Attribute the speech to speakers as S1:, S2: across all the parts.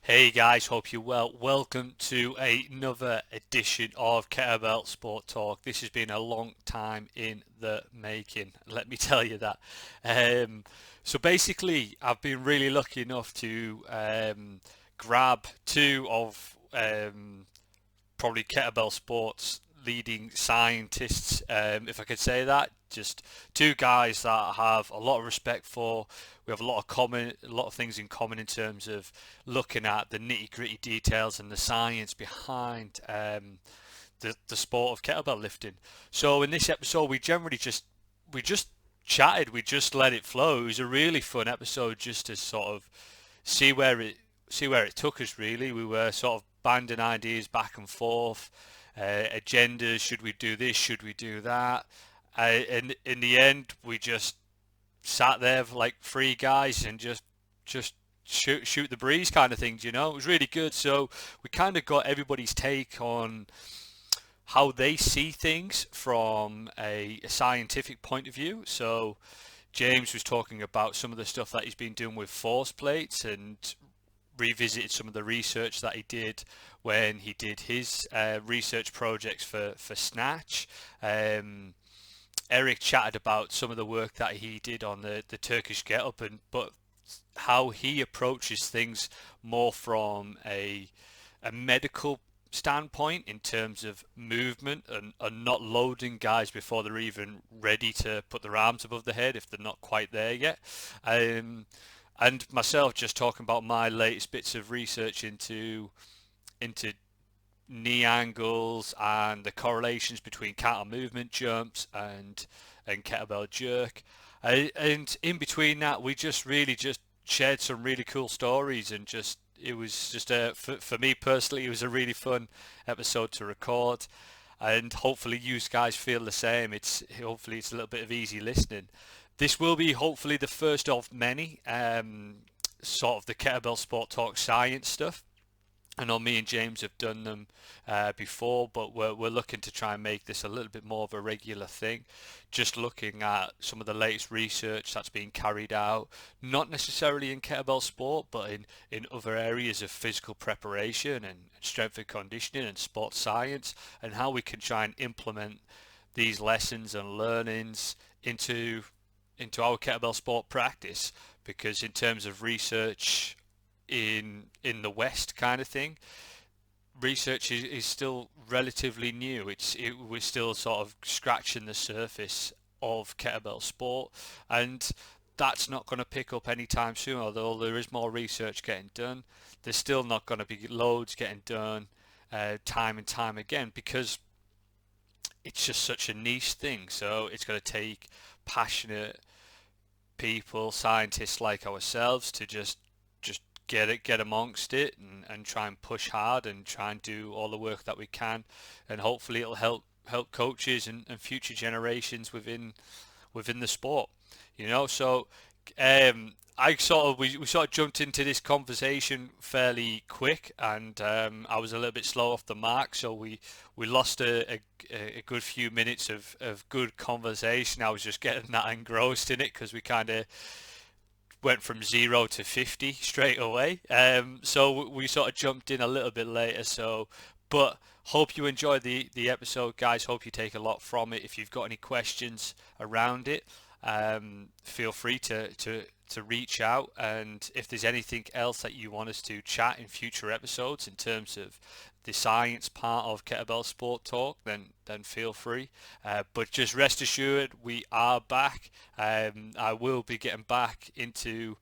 S1: Hey guys, hope you're well. Welcome to another edition of Kettlebell Sport Talk. This has been a long time in the making, let me tell you that. So basically, I've been really lucky enough to grab two of probably kettlebell sports leading scientists, if I could say that. Just two guys that I have a lot of respect for. We have a lot of things in common in terms of looking at the nitty gritty details and the science behind the sport of kettlebell lifting. So in this episode, we just chatted, we just let it flow. It was a really fun episode just to sort of see where it see where it took us. Really, we were sort of banding ideas back and forth, agendas. Should we do this? Should we do that? And in the end, we just sat there like three guys and just shoot the breeze kind of things. It was really good. So we kind of got everybody's take on how they see things from a scientific point of view. So James was talking about some of the stuff that he's been doing with force plates and revisited some of the research that he did when he did his research projects for Snatch. Eric chatted about some of the work that he did on the Turkish get up, but how he approaches things more from a medical standpoint in terms of movement and not loading guys before they're even ready to put their arms above the head if they're not quite there yet. Um, and myself just talking about my latest bits of research into knee angles and the correlations between counter movement jumps and kettlebell jerk. And in between that, we just really just shared some really cool stories and just it was just for me personally, it was a really fun episode to record, and hopefully you guys feel the same. Hopefully it's a little bit of easy listening. This will be hopefully the first of many sort of the kettlebell sport talk science stuff. I know me and James have done them before, but we're looking to try and make this a little bit more of a regular thing. Just looking at some of the latest research that's being carried out, not necessarily in kettlebell sport, but in other areas of physical preparation and strength and conditioning and sports science, and how we can try and implement these lessons and learnings into our kettlebell sport practice. Because in terms of research in the West kind of thing, research is still relatively new. We're still sort of scratching the surface of kettlebell sport, and that's not going to pick up anytime soon. Although there is more research getting done, there's still not going to be loads getting done time and time again because it's just such a niche thing. So it's going to take passionate people, scientists like ourselves, to just get amongst it and try and push hard and try and do all the work that we can, and hopefully it'll help coaches and future generations within the sport. So we sort of jumped into this conversation fairly quick, and I was a little bit slow off the mark, so we lost a good few minutes of good conversation. I was just getting that engrossed in it because we kind of went from 0 to 50 straight away. So we sort of jumped in a little bit later. But hope you enjoy the episode, guys. Hope you take a lot from it. If you've got any questions around it, feel free to reach out. And if there's anything else that you want us to chat in future episodes in terms of the science part of kettlebell sport talk, then feel free. But just rest assured, we are back. I will be getting back into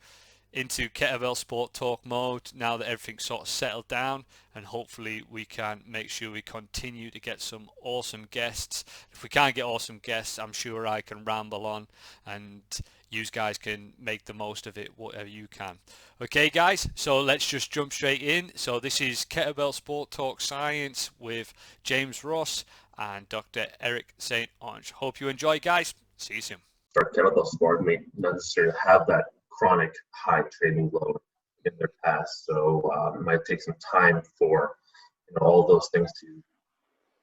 S1: kettlebell sport talk mode now that everything's sort of settled down, and hopefully we can make sure we continue to get some awesome guests. If we can't get awesome guests, I'm sure I can ramble on and you guys can make the most of it whatever you can. Okay guys, so let's just jump straight in. So this is Kettlebell Sport Talk Science with James Ross and Dr. Eric St-Onge. Hope you enjoy, guys. See you soon.
S2: Our kettlebell sport may not necessarily have that chronic high training load in their past, so it might take some time for all those things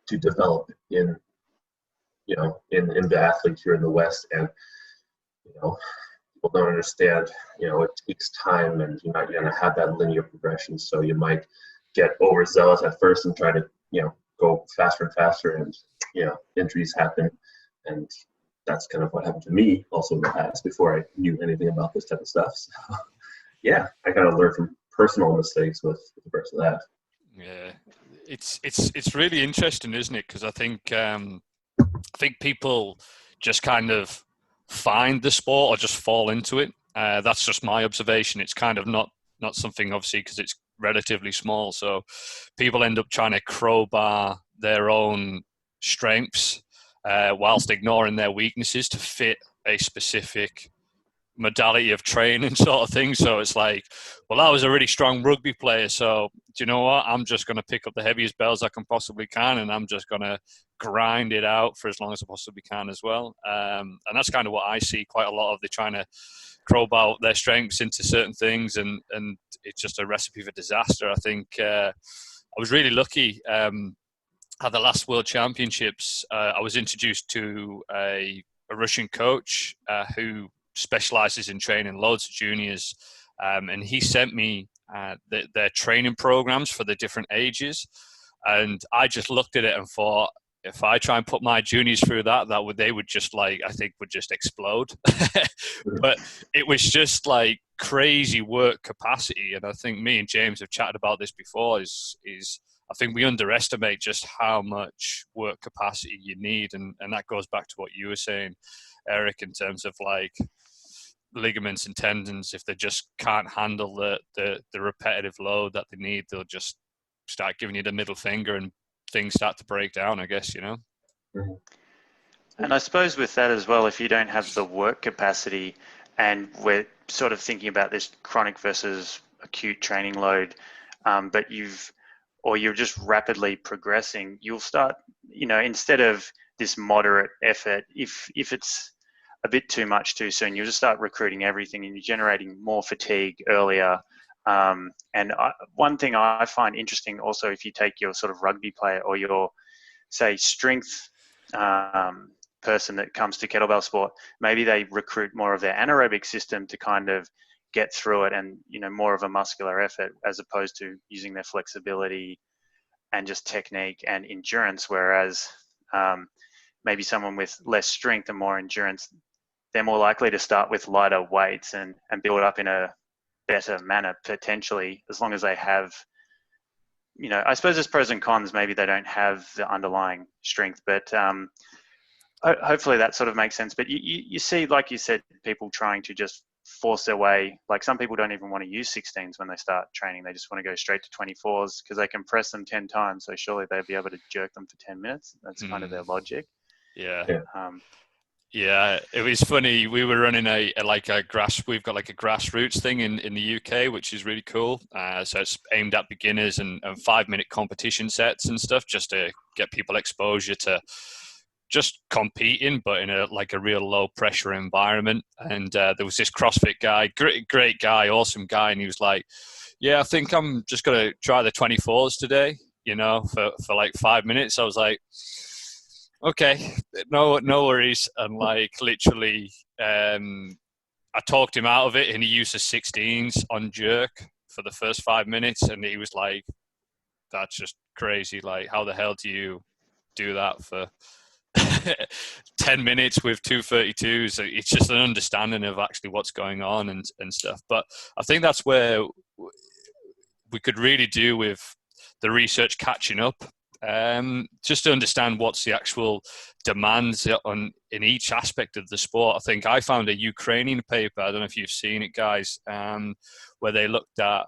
S2: to develop in the athletes here in the West. And you know people don't understand, it takes time, and you're not going to have that linear progression. So you might get overzealous at first and try to, go faster and faster, and, injuries happen. And that's kind of what happened to me also in the past before I knew anything about this type of stuff. So yeah, I kind of learned from personal mistakes with regards to that.
S1: Yeah, it's really interesting, isn't it? Because I think people just kind of find the sport or just fall into it. That's just my observation. It's kind of not something, obviously, because it's relatively small. So people end up trying to crowbar their own strengths whilst ignoring their weaknesses to fit a specific modality of training sort of thing. So it's like, well, I was a really strong rugby player, so do you know what? I'm just going to pick up the heaviest bells I can possibly can, and I'm just going to grind it out for as long as I possibly can as well. And that's kind of what I see quite a lot of. They're trying to crowbar their strengths into certain things, and it's just a recipe for disaster. I think I was really lucky. At the last World Championships, I was introduced to a Russian coach who specializes in training loads of juniors, and he sent me their training programs for the different ages, and I just looked at it and thought, if I try and put my juniors through they would just I think would just explode. But it was just like crazy work capacity, and I think me and James have chatted about this before. Is I think we underestimate just how much work capacity you need, and that goes back to what you were saying, Eric, in terms of like ligaments and tendons. If they just can't handle the repetitive load that they need, they'll just start giving you the middle finger, and things start to break down, I guess,
S3: And I suppose with that as well, if you don't have the work capacity, and we're sort of thinking about this chronic versus acute training load, but you're just rapidly progressing, you'll start, instead of this moderate effort, if it's a bit too much too soon, you'll just start recruiting everything, and you're generating more fatigue earlier. One thing I find interesting also, if you take your sort of rugby player or your, say, strength person that comes to kettlebell sport, maybe they recruit more of their anaerobic system to kind of get through it, and more of a muscular effort, as opposed to using their flexibility and just technique and endurance. Whereas maybe someone with less strength and more endurance, they're more likely to start with lighter weights and build up in a better manner, potentially, as long as they have, I suppose there's pros and cons. Maybe they don't have the underlying strength, but hopefully that sort of makes sense. But you see, like you said, people trying to just force their way. Like, some people don't even want to use 16s when they start training. They just want to go straight to 24s because they can press them 10 times. So surely they'll be able to jerk them for 10 minutes. That's kind of their logic.
S1: Yeah. Yeah, it was funny. We were running we've got like a grassroots thing in the UK, which is really cool. So it's aimed at beginners and 5-minute competition sets and stuff, just to get people exposure to just competing, but in a real low pressure environment. And there was this CrossFit guy, great guy, awesome guy. And he was like, yeah, I think I'm just going to try the 24s today, for like 5 minutes. I was like, okay, no worries. And literally, I talked him out of it, and he used the 16s on jerk for the first 5 minutes. And he was like, that's just crazy. Like, how the hell do you do that for 10 minutes with 232s? It's just an understanding of actually what's going on and stuff. But I think that's where we could really do with the research catching up, just to understand what's the actual demands in each aspect of the sport. I think I found a Ukrainian paper, I don't know if you've seen it, guys, where they looked at,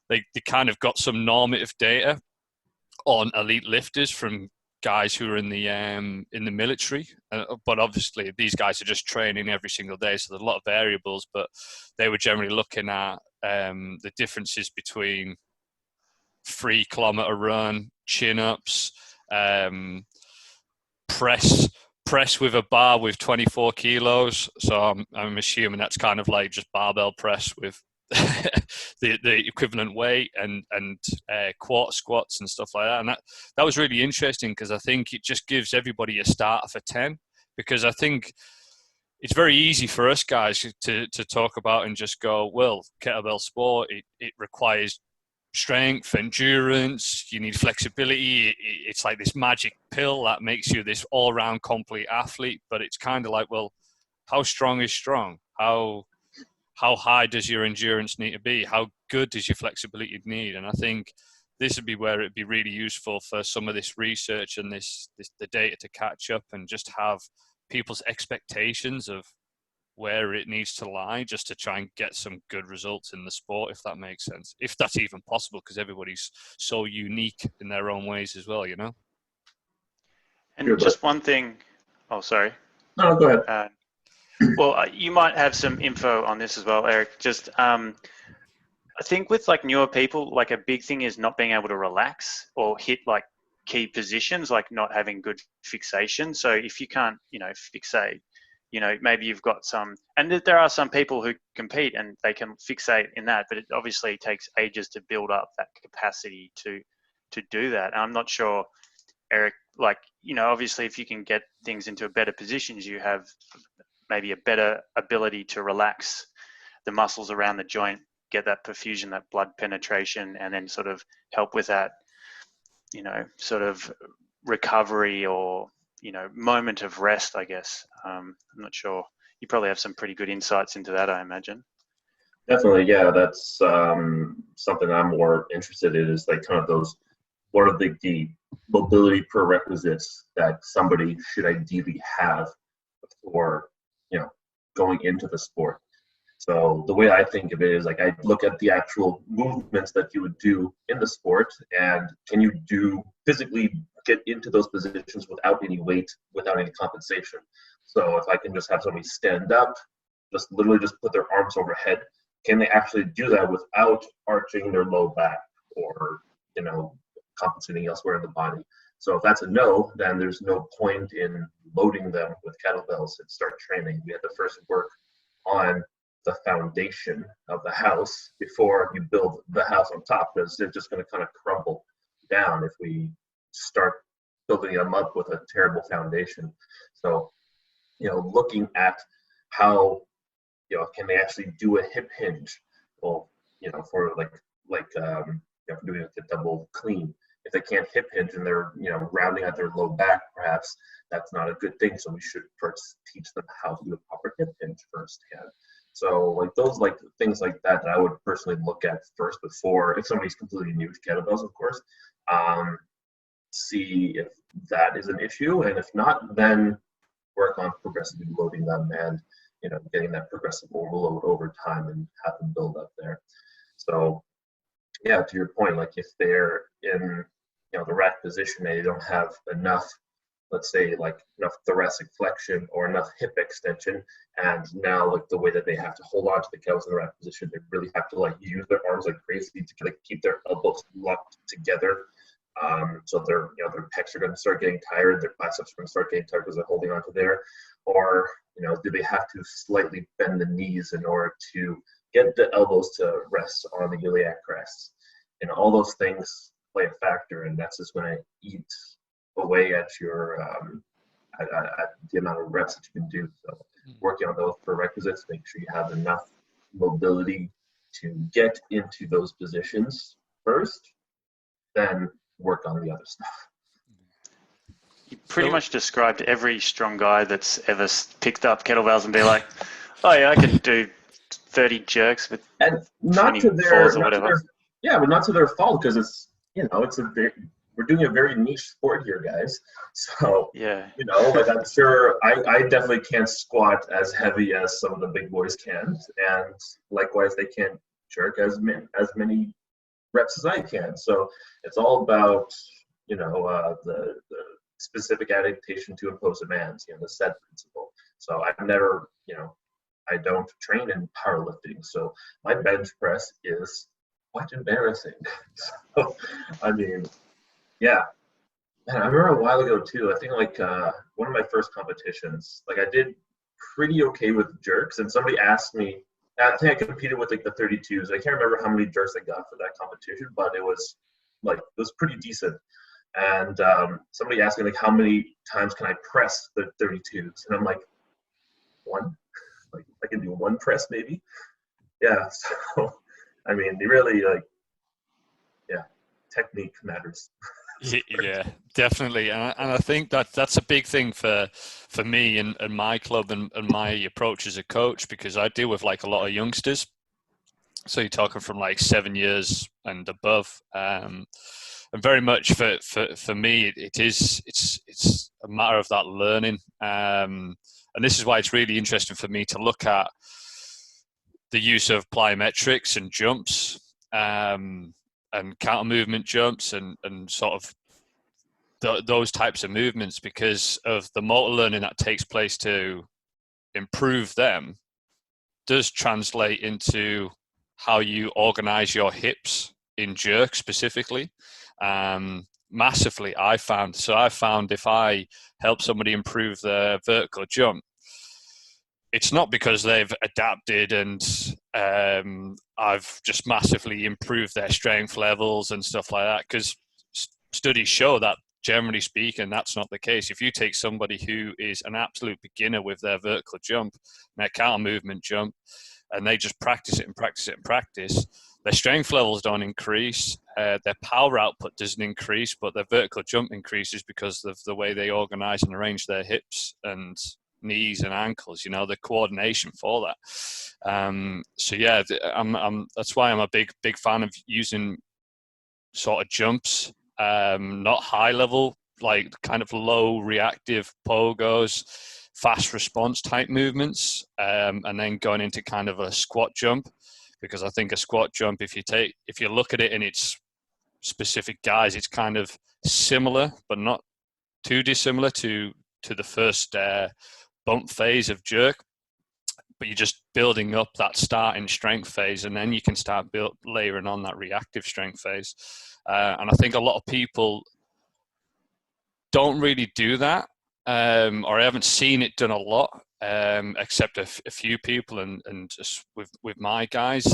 S1: they kind of got some normative data on elite lifters from guys who are in the military, but obviously these guys are just training every single day, so there's a lot of variables. But they were generally looking at the differences between 3-kilometer run, chin-ups, press with a bar with 24 kilos. So I'm assuming that's kind of like just barbell press with the equivalent weight, and quarter squats and stuff like that. And that was really interesting, because I think it just gives everybody a starter for 10. Because I think it's very easy for us guys to talk about and just go, well, kettlebell sport, it requires strength, endurance, you need flexibility. It's like this magic pill that makes you this all-round complete athlete. But it's kind of like, well, how strong is strong? How high does your endurance need to be? How good does your flexibility need? And I think this would be where it'd be really useful for some of this research and the data to catch up and just have people's expectations of where it needs to lie, just to try and get some good results in the sport, if that makes sense, if that's even possible, because everybody's so unique in their own ways as well, you know.
S3: And just one thing, oh sorry,
S2: no, go ahead.
S3: Well, you might have some info on this as well, Eric. Just I think with like newer people, like a big thing is not being able to relax or hit like key positions, like not having good fixation. So if you can't, fixate, maybe you've got some, and there are some people who compete and they can fixate in that, but it obviously takes ages to build up that capacity to do that. And I'm not sure, Eric, like, obviously if you can get things into a better positions, you have maybe a better ability to relax the muscles around the joint, get that perfusion, that blood penetration, and then sort of help with that, sort of recovery or, moment of rest, I guess. I'm not sure. You probably have some pretty good insights into that, I imagine.
S2: Definitely, yeah. That's something I'm more interested in, is like kind of those, what are the mobility prerequisites that somebody should ideally have before, going into the sport. So the way I think of it is like, I look at the actual movements that you would do in the sport, and can you physically get into those positions without any weight, without any compensation. So if I can just have somebody stand up, just literally just put their arms overhead, can they actually do that without arching their low back or, compensating elsewhere in the body? So if that's a no, then there's no point in loading them with kettlebells and start training. We had to first work on the foundation of the house before you build the house on top, because they're just going to kind of crumble down if we start building them up with a terrible foundation. So, looking at how, can they actually do a hip hinge? Well, for doing a double clean, if they can't hip hinge and they're, rounding at their low back, perhaps that's not a good thing. So we should first teach them how to do a proper hip hinge firsthand. So like those, like things like that I would personally look at first before, if somebody's completely new to kettlebells, of course, see if that is an issue, and if not, then work on progressively loading them and getting that progressive overload over time and have them build up there. So yeah, to your point, like if they're in the rack position and they don't have enough, let's say like enough thoracic flexion or enough hip extension, and now like the way that they have to hold on to the kettlebells in the rack position, they really have to like use their arms like crazy to like keep their elbows locked together. So their pecs are going to start getting tired, their biceps are going to start getting tired because they're holding on to there, or do they have to slightly bend the knees in order to get the elbows to rest on the iliac crests? All those things play a factor, and that's just going to eat away at your at the amount of reps that you can do. So working on those prerequisites, make sure you have enough mobility to get into those positions first, then work on the other stuff.
S3: You pretty much described every strong guy that's ever picked up kettlebells and be like, oh yeah, I can do 30 jerks with, and not to their,
S2: or whatever. But not to their fault, because it's we're doing a very niche sport here, guys. So
S3: yeah,
S2: like I'm sure I definitely can't squat as heavy as some of the big boys can, and likewise they can't jerk as many reps as I can. So it's all about the specific adaptation to impose demands, the set principle. So I've never, I don't train in powerlifting, so my bench press is quite embarrassing. So, I mean, yeah. Man, I remember a while ago too, I think like one of my first competitions, like I did pretty okay with jerks, and somebody asked me, I think I competed with like the 32s. I can't remember how many jerks I got for that competition, but it was pretty decent. And somebody asked me like, how many times can I press the 32s? And I'm like, one. Like I can do one press maybe. Yeah. So I mean, they really technique matters.
S1: Yeah, definitely, and I think that that's a big thing for me and my club and my approach as a coach, because I deal with like a lot of youngsters. So you're talking from like 7 years and above, and very much for me, it's a matter of that learning, and this is why it's really interesting for me to look at the use of plyometrics and jumps. And counter movement jumps and sort of those types of movements, because of the motor learning that takes place to improve them does translate into how you organize your hips in jerk specifically. Massively, I found if I help somebody improve their vertical jump, it's not because they've adapted and I've just massively improved their strength levels and stuff like that, because studies show that generally speaking, that's not the case. If you take somebody who is an absolute beginner with their vertical jump, their counter movement jump, and they just practice it and practice it and practice, their strength levels don't increase, their power output doesn't increase, but their vertical jump increases because of the way they organize and arrange their hips and knees and ankles, the coordination for that. So yeah, that's why I'm a big fan of using sort of jumps, not high level, like kind of low reactive pogos, fast response type movements, and then going into kind of a squat jump, because I think a squat jump, if you look at it in its specific guise, it's kind of similar but not too dissimilar to the first bump phase of jerk, but you're just building up that starting strength phase, and then you can start layering on that reactive strength phase. And I think a lot of people don't really do that, or I haven't seen it done a lot, except a few people, and just with my guys,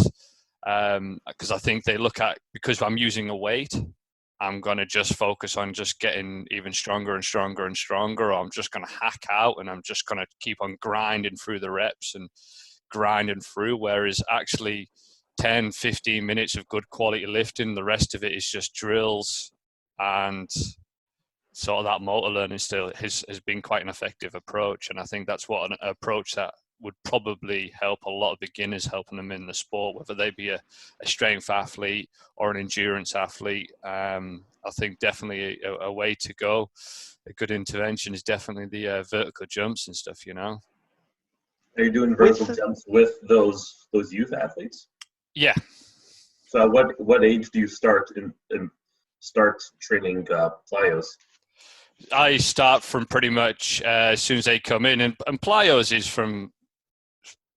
S1: because I think they look at, because I'm using a weight, I'm going to just focus on just getting even stronger and stronger and stronger, or I'm just going to hack out and I'm just going to keep on grinding through the reps and grinding through, whereas actually 10, 15 minutes of good quality lifting, the rest of it is just drills, and sort of that motor learning still has been quite an effective approach. And I think that's what an approach that would probably help a lot of beginners, helping them in the sport, whether they be a strength athlete or an endurance athlete. I think definitely a way to go, a good intervention is definitely the vertical jumps and stuff,
S2: Are you doing vertical jumps with those youth athletes?
S1: Yeah.
S2: So at what age do you start training plyos?
S1: I start from pretty much as soon as they come in, and plyos is from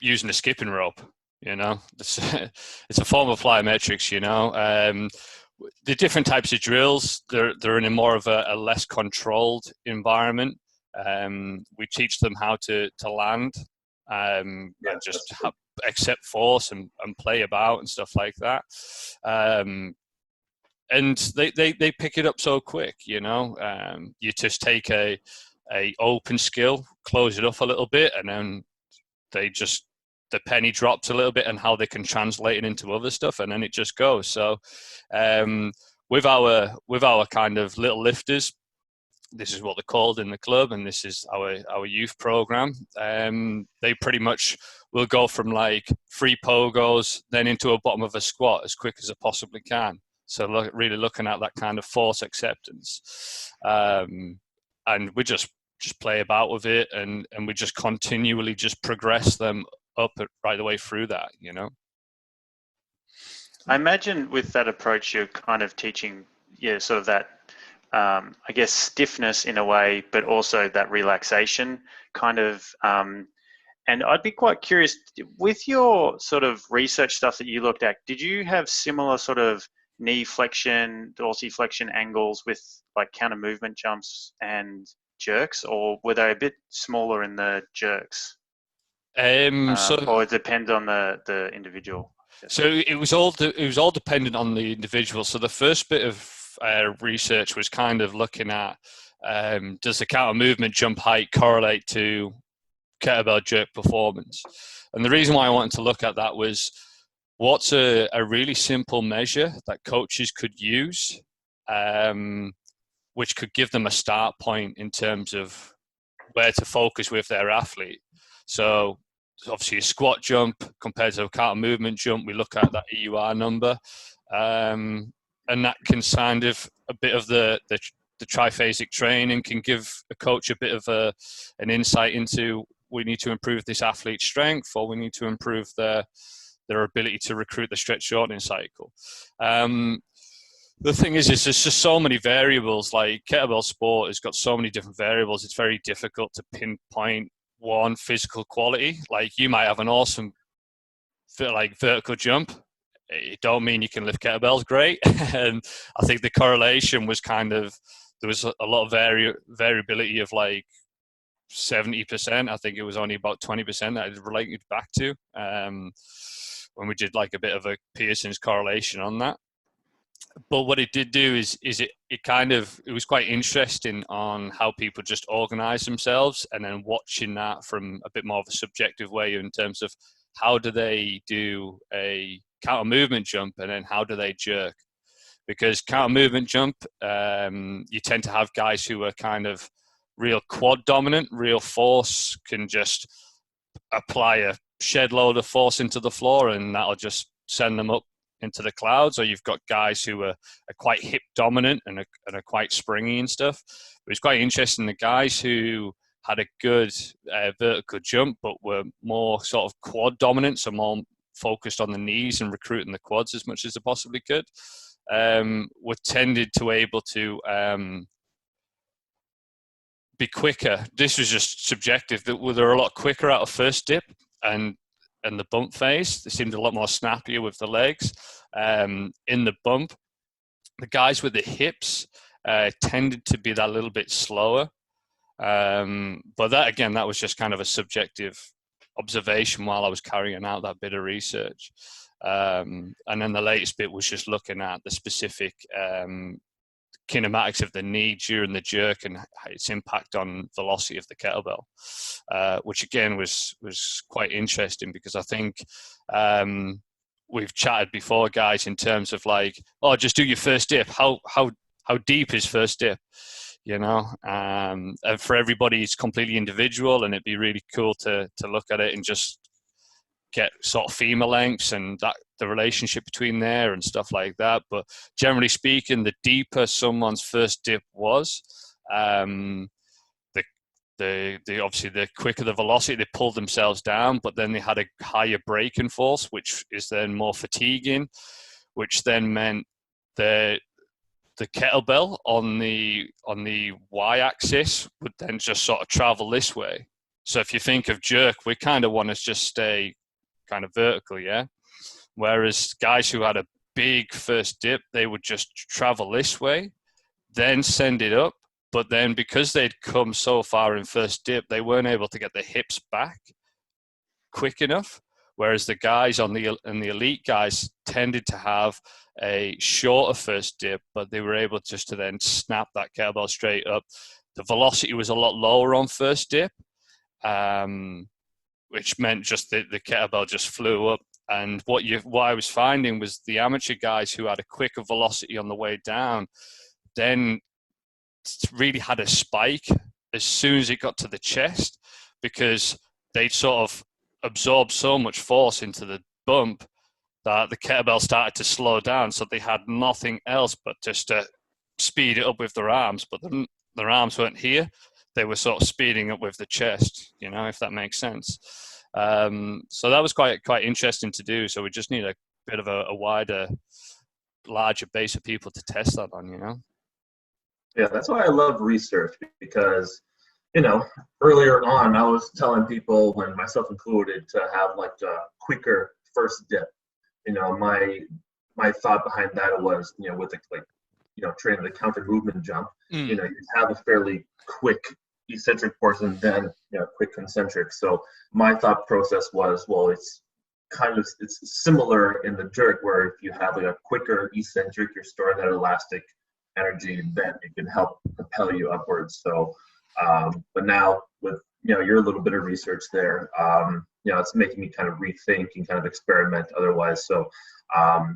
S1: using a skipping rope. It's a form of plyometrics. The different types of drills, they're in a more of a less controlled environment. We teach them how to land, and just accept force and play about and stuff like that. And they pick it up so quick. You just take a open skill, close it up a little bit, and then the penny drops a little bit, and how they can translate it into other stuff, and then it just goes. So with our kind of little lifters, this is what they're called in the club, and this is our youth program. They pretty much will go from like 3 pogos then into a bottom of a squat as quick as it possibly can. So really looking at that kind of force acceptance, and we just play about with it, and we just continually just progress them up right the way through that.
S3: I imagine with that approach, you're kind of teaching, sort of that, I guess, stiffness in a way, but also that relaxation kind of. And I'd be quite curious, with your sort of research stuff that you looked at, did you have similar sort of knee flexion, dorsiflexion angles with like counter movement jumps and jerks, or were they a bit smaller in the jerks? Or it depends on the individual.
S1: So it was all dependent on the individual. So the first bit of research was kind of looking at, does the counter movement jump height correlate to kettlebell jerk performance. And the reason why I wanted to look at that was, what's a really simple measure that coaches could use, which could give them a start point in terms of where to focus with their athlete. So obviously a squat jump compared to a counter movement jump, we look at that EUR number, and that can kind of a bit of the triphasic training can give a coach a bit of an insight into, we need to improve this athlete's strength, or we need to improve their ability to recruit the stretch shortening cycle. The thing is there's just so many variables. Like kettlebell sport has got so many different variables. It's very difficult to pinpoint one physical quality. Like you might have an awesome vertical jump. It don't mean you can lift kettlebells great. And I think the correlation was kind of, there was a lot of variability of like 70%. I think it was only about 20% that it related back to, when we did like a bit of a Pearson's correlation on that. But what it did do is it was quite interesting on how people just organize themselves, and then watching that from a bit more of a subjective way in terms of how do they do a counter movement jump, and then how do they jerk. Because counter movement jump, you tend to have guys who are kind of real quad dominant, real force, can just apply a shed load of force into the floor and that'll just send them up into the clouds. Or you've got guys who are quite hip dominant and are quite springy and stuff. But it's quite interesting, the guys who had a good vertical jump but were more sort of quad dominant, so more focused on the knees and recruiting the quads as much as they possibly could, were tended to able to be quicker. This was just subjective. They were a lot quicker out of first dip and the bump phase. They seemed a lot more snappier with the legs. In the bump, the guys with the hips tended to be that little bit slower. But that was just kind of a subjective observation while I was carrying out that bit of research. And then the latest bit was just looking at the specific kinematics of the knee during the jerk and its impact on velocity of the kettlebell, which again was quite interesting, because I think we've chatted before, guys, in terms of like, oh, just do your first dip. How deep is first dip? And for everybody it's completely individual, and it'd be really cool to look at it and just get sort of femur lengths and that the relationship between there and stuff like that. But generally speaking, the deeper someone's first dip was, the obviously the quicker the velocity, they pulled themselves down, but then they had a higher braking force, which is then more fatiguing, which then meant the kettlebell on the y-axis would then just sort of travel this way. So if you think of jerk, we kind of want to just stay kind of vertical, yeah? Whereas guys who had a big first dip, they would just travel this way, then send it up. But then because they'd come so far in first dip, they weren't able to get the hips back quick enough. Whereas the guys and the elite guys tended to have a shorter first dip, but they were able just to then snap that kettlebell straight up. The velocity was a lot lower on first dip, which meant just the kettlebell just flew up. And what I was finding was the amateur guys who had a quicker velocity on the way down then really had a spike as soon as it got to the chest, because they'd sort of absorbed so much force into the bump that the kettlebell started to slow down. So they had nothing else but just to speed it up with their arms, but their arms weren't here. They were sort of speeding up with the chest, if that makes sense. So that was quite interesting to do. So we just need a bit of a wider, larger base of people to test that on,
S2: Yeah, that's why I love research, because, earlier on I was telling people, when myself included, to have like a quicker first dip. My thought behind that was, with training the counter movement jump, you have a fairly quick eccentric portion, then quick concentric. So my thought process was, well, it's similar in the jerk, where if you have a quicker eccentric, you're storing that elastic energy, then it can help propel you upwards. So but now with you're a little bit of research there. It's making me kind of rethink and kind of experiment otherwise. So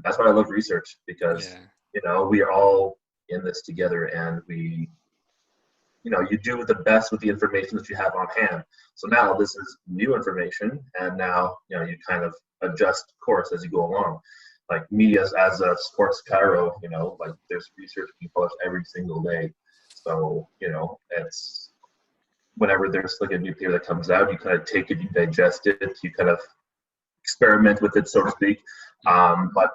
S2: that's why I love research, because,
S1: Yeah.
S2: we are all in this together, and you do the best with the information that you have on hand. So now this is new information, and now, you kind of adjust course as you go along. Like me as a sports chiro, like there's research being published every single day. So, it's whenever there's like a new paper that comes out, you kind of take it, you digest it, you kind of experiment with it, so to speak. But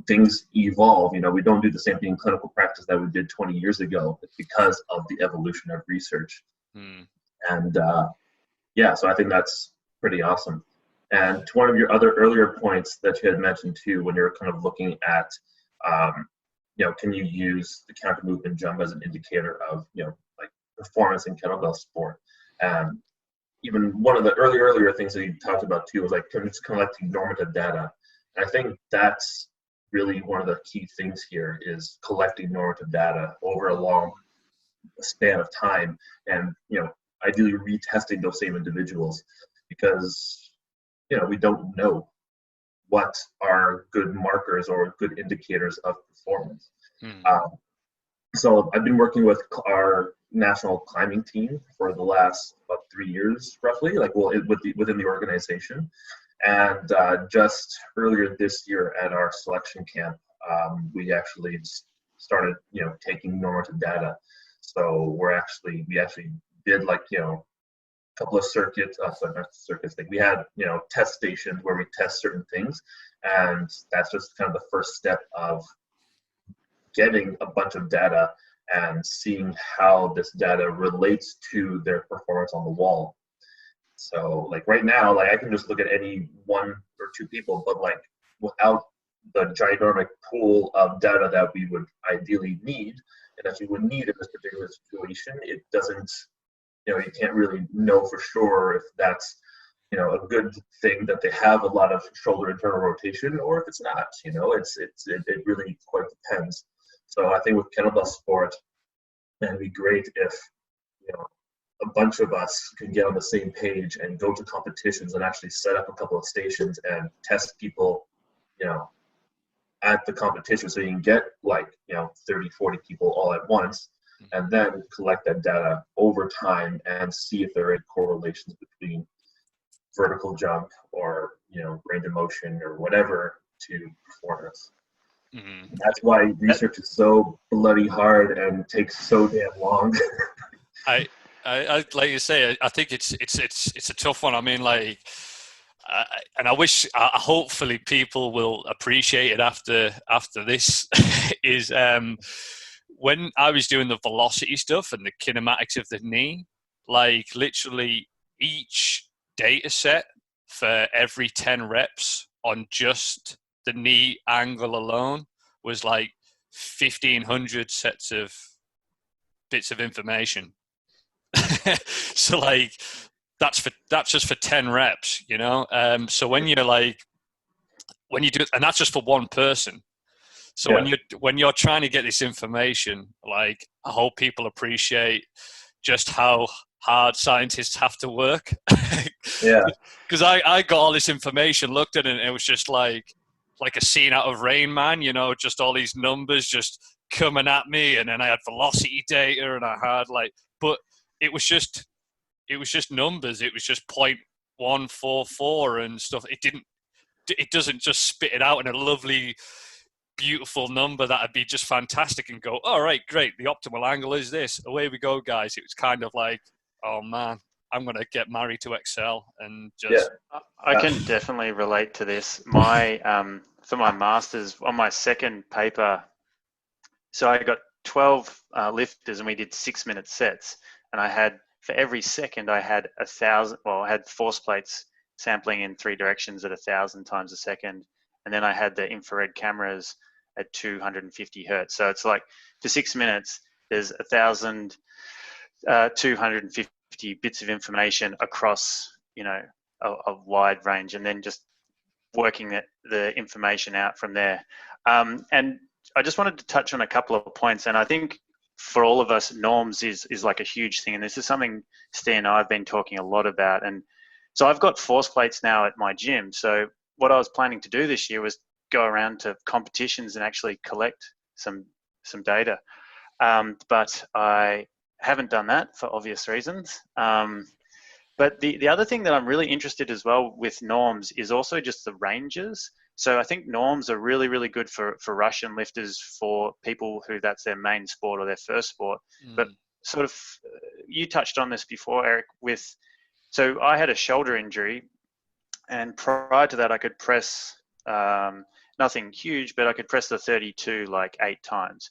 S2: things evolve. We don't do the same thing in clinical practice that we did 20 years ago because of the evolution of research. And so I think that's pretty awesome. And to one of your other earlier points that you had mentioned too, when you're kind of looking at, can you use the counter movement jump as an indicator of, like performance in kettlebell sport? And even one of the earlier things that you talked about too was like just collecting normative data. And I think that's really one of the key things here, is collecting normative data over a long span of time, and ideally retesting those same individuals, because we don't know what are good markers or good indicators of performance. So I've been working with our national climbing team for the last about 3 years, roughly, within the organization. And just earlier this year at our selection camp, we actually started, taking normative data. So we actually did a couple of circuits, not circuits, we had, test stations where we test certain things. And that's just kind of the first step of getting a bunch of data and seeing how this data relates to their performance on the wall. So like right now, I can just look at any one or two people, but without the ginormous pool of data that we would ideally need, and that you would need in this particular situation, it doesn't, you can't really know for sure if that's, a good thing that they have a lot of shoulder internal rotation, or if it's not. It really quite depends. So I think with kettlebell sport, it'd be great if, a bunch of us can get on the same page and go to competitions and actually set up a couple of stations and test people, at the competition, so you can get 30, 40 people all at once, and then collect that data over time and see if there are any correlations between vertical jump or, range of motion or whatever to performance. That's why research is so bloody hard and takes so damn long.
S1: I like you say, I think it's a tough one. I mean, and I wish, hopefully people will appreciate it after this is when I was doing the velocity stuff and the kinematics of the knee, literally each data set for every 10 reps on just the knee angle alone was 1,500 sets of bits of information. So that's just for 10 reps, so when you're when you do, and that's just for one person. So when you're trying to get this information, I hope people appreciate just how hard scientists have to work. Because I got all this information, looked at it, and it was just like a scene out of Rain Man, just all these numbers just coming at me, and then I had velocity data, and I had but it was just numbers. It was just 0.144 and stuff. It doesn't just spit it out in a lovely, beautiful number that'd be just fantastic and go, all right, great, the optimal angle is this, away we go, guys. It was kind of oh man, I'm gonna get married to Excel and just
S3: I can definitely relate to this. My for my master's, on my second paper, so I got 12 lifters and we did 6-minute sets, and I had, for every second, I had 1,000, I had force plates sampling in 3 directions at 1,000 times a second, and then I had the infrared cameras at 250 hertz. So it's for 6 minutes, there's 1,250 bits of information across, a wide range, and then just working the information out from there. And I just wanted to touch on a couple of points, and I think for all of us, norms is like a huge thing. And this is something Steve and I have been talking a lot about. And so I've got force plates now at my gym. So what I was planning to do this year was go around to competitions and actually collect some data. But I haven't done that for obvious reasons. But the other thing that I'm really interested as well with norms is also just the ranges. So I think norms are really, really good for Russian lifters, for people who that's their main sport or their first sport. But sort of, you touched on this before, Eric, so I had a shoulder injury, and prior to that I could press, nothing huge, but I could press the 32 like 8 times.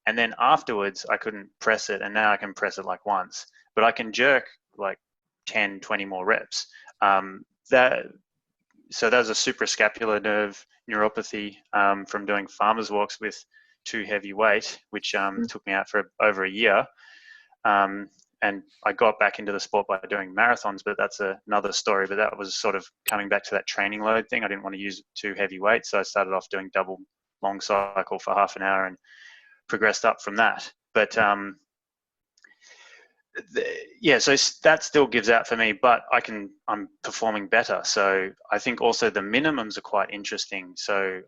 S3: And then afterwards I couldn't press it, and now I can press it like once. But I can jerk like 10, 20 more reps. So that was a suprascapular nerve neuropathy from doing farmer's walks with too heavy weight, which took me out for over a year. And I got back into the sport by doing marathons, but that's another story. But that was sort of coming back to that training load thing. I didn't want to use too heavy weight, so I started off doing double long cycle for half an hour and progressed up from that. But yeah, so that still gives out for me, but I'm performing better. So I think also the minimums are quite interesting. So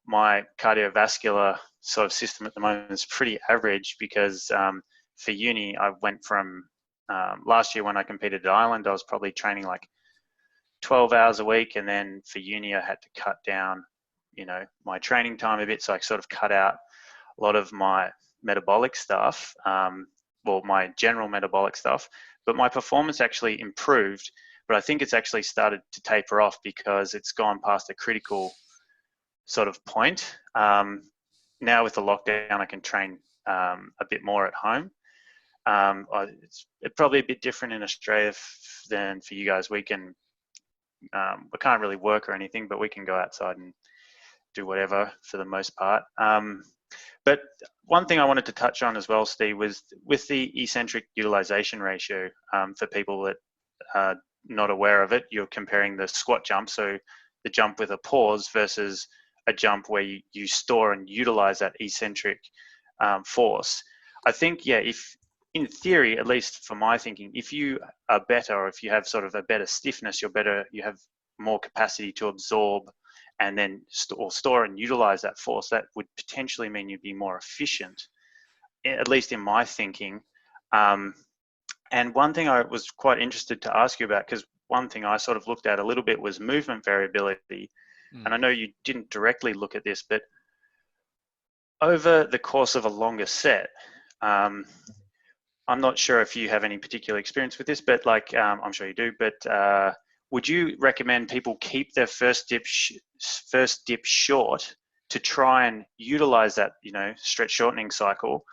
S3: my cardiovascular sort of system at the moment is pretty average, because for uni, I went from last year when I competed at Ireland, I was probably training like 12 hours a week. And then for uni, I had to cut down, my training time a bit. So I sort of cut out a lot of my metabolic stuff, my general metabolic stuff, but my performance actually improved. But I think it's actually started to taper off because it's gone past a critical sort of point. Now with the lockdown, I can train a bit more at home. It's probably a bit different in Australia than for you guys. We can't really work or anything, but we can go outside and do whatever for the most part. But one thing I wanted to touch on as well, Steve, was with the eccentric utilization ratio. For people that are not aware of it, you're comparing the squat jump, so the jump with a pause, versus a jump where you store and utilize that eccentric force. I think, if in theory, at least for my thinking, if you are better, or if you have sort of a better stiffness, you have more capacity to absorb and then store and utilize that force. That would potentially mean you'd be more efficient, at least in my thinking. And one thing I was quite interested to ask you about, because one thing I sort of looked at a little bit was movement variability. And I know you didn't directly look at this, but over the course of a longer set, I'm not sure if you have any particular experience with this, but I'm sure you do, but would you recommend people keep their first dip short to try and utilize that, stretch shortening cycle,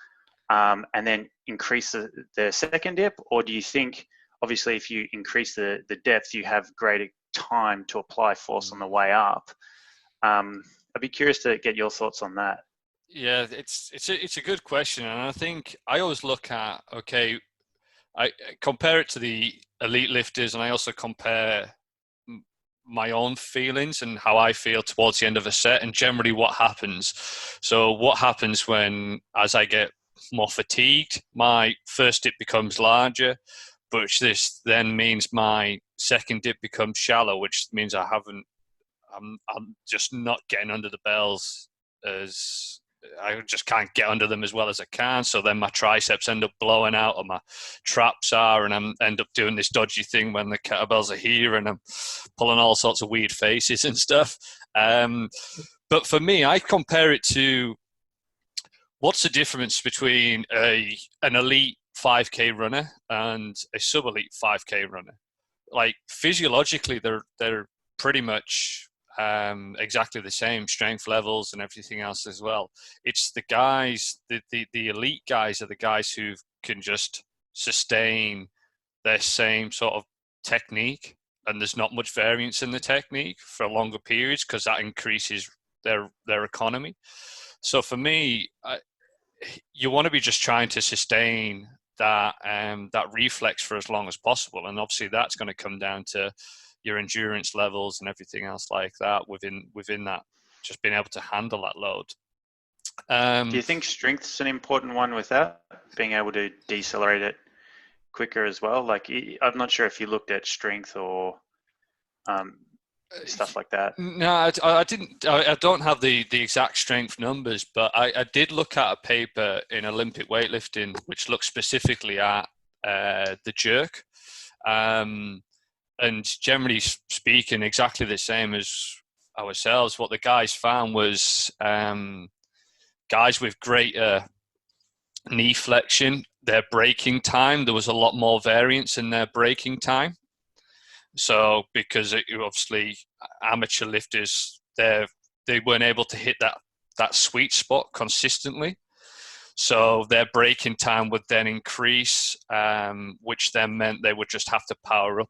S3: and then increase the second dip? Or do you think, obviously, if you increase the depth, you have greater time to apply force on the way up? I'd be curious to get your thoughts on that.
S1: Yeah, it's a good question, and I think I always look at, I compare it to the elite lifters, and I also compare my own feelings and how I feel towards the end of a set, and generally what happens. So what happens as I get more fatigued, my first dip becomes larger, but this then means my second dip becomes shallow, which means I'm just not getting under the bells I just can't get under them as well as I can. So then my triceps end up blowing out, or my traps are, and I end up doing this dodgy thing when the kettlebells are here, and I'm pulling all sorts of weird faces and stuff. But for me, I compare it to, what's the difference between an elite 5K runner and a sub-elite 5K runner? Like, physiologically, they're pretty much exactly the same, strength levels and everything else as well. It's the guys, the elite guys are the guys who can just sustain their same sort of technique, and there's not much variance in the technique for longer periods, because that increases their economy. So for me, you want to be just trying to sustain that reflex for as long as possible, and obviously that's going to come down to your endurance levels and everything else like that within that, just being able to handle that load.
S3: Do you think strength's an important one with that, being able to decelerate it quicker as well? Like, I'm not sure if you looked at strength or stuff like that.
S1: No, I didn't. I don't have the exact strength numbers, but I did look at a paper in Olympic weightlifting which looked specifically at the jerk, and generally speaking, exactly the same as ourselves. What the guys found was guys with greater knee flexion, their braking time, there was a lot more variance in their braking time. So because obviously amateur lifters, they weren't able to hit that sweet spot consistently. So their braking time would then increase, which then meant they would just have to power up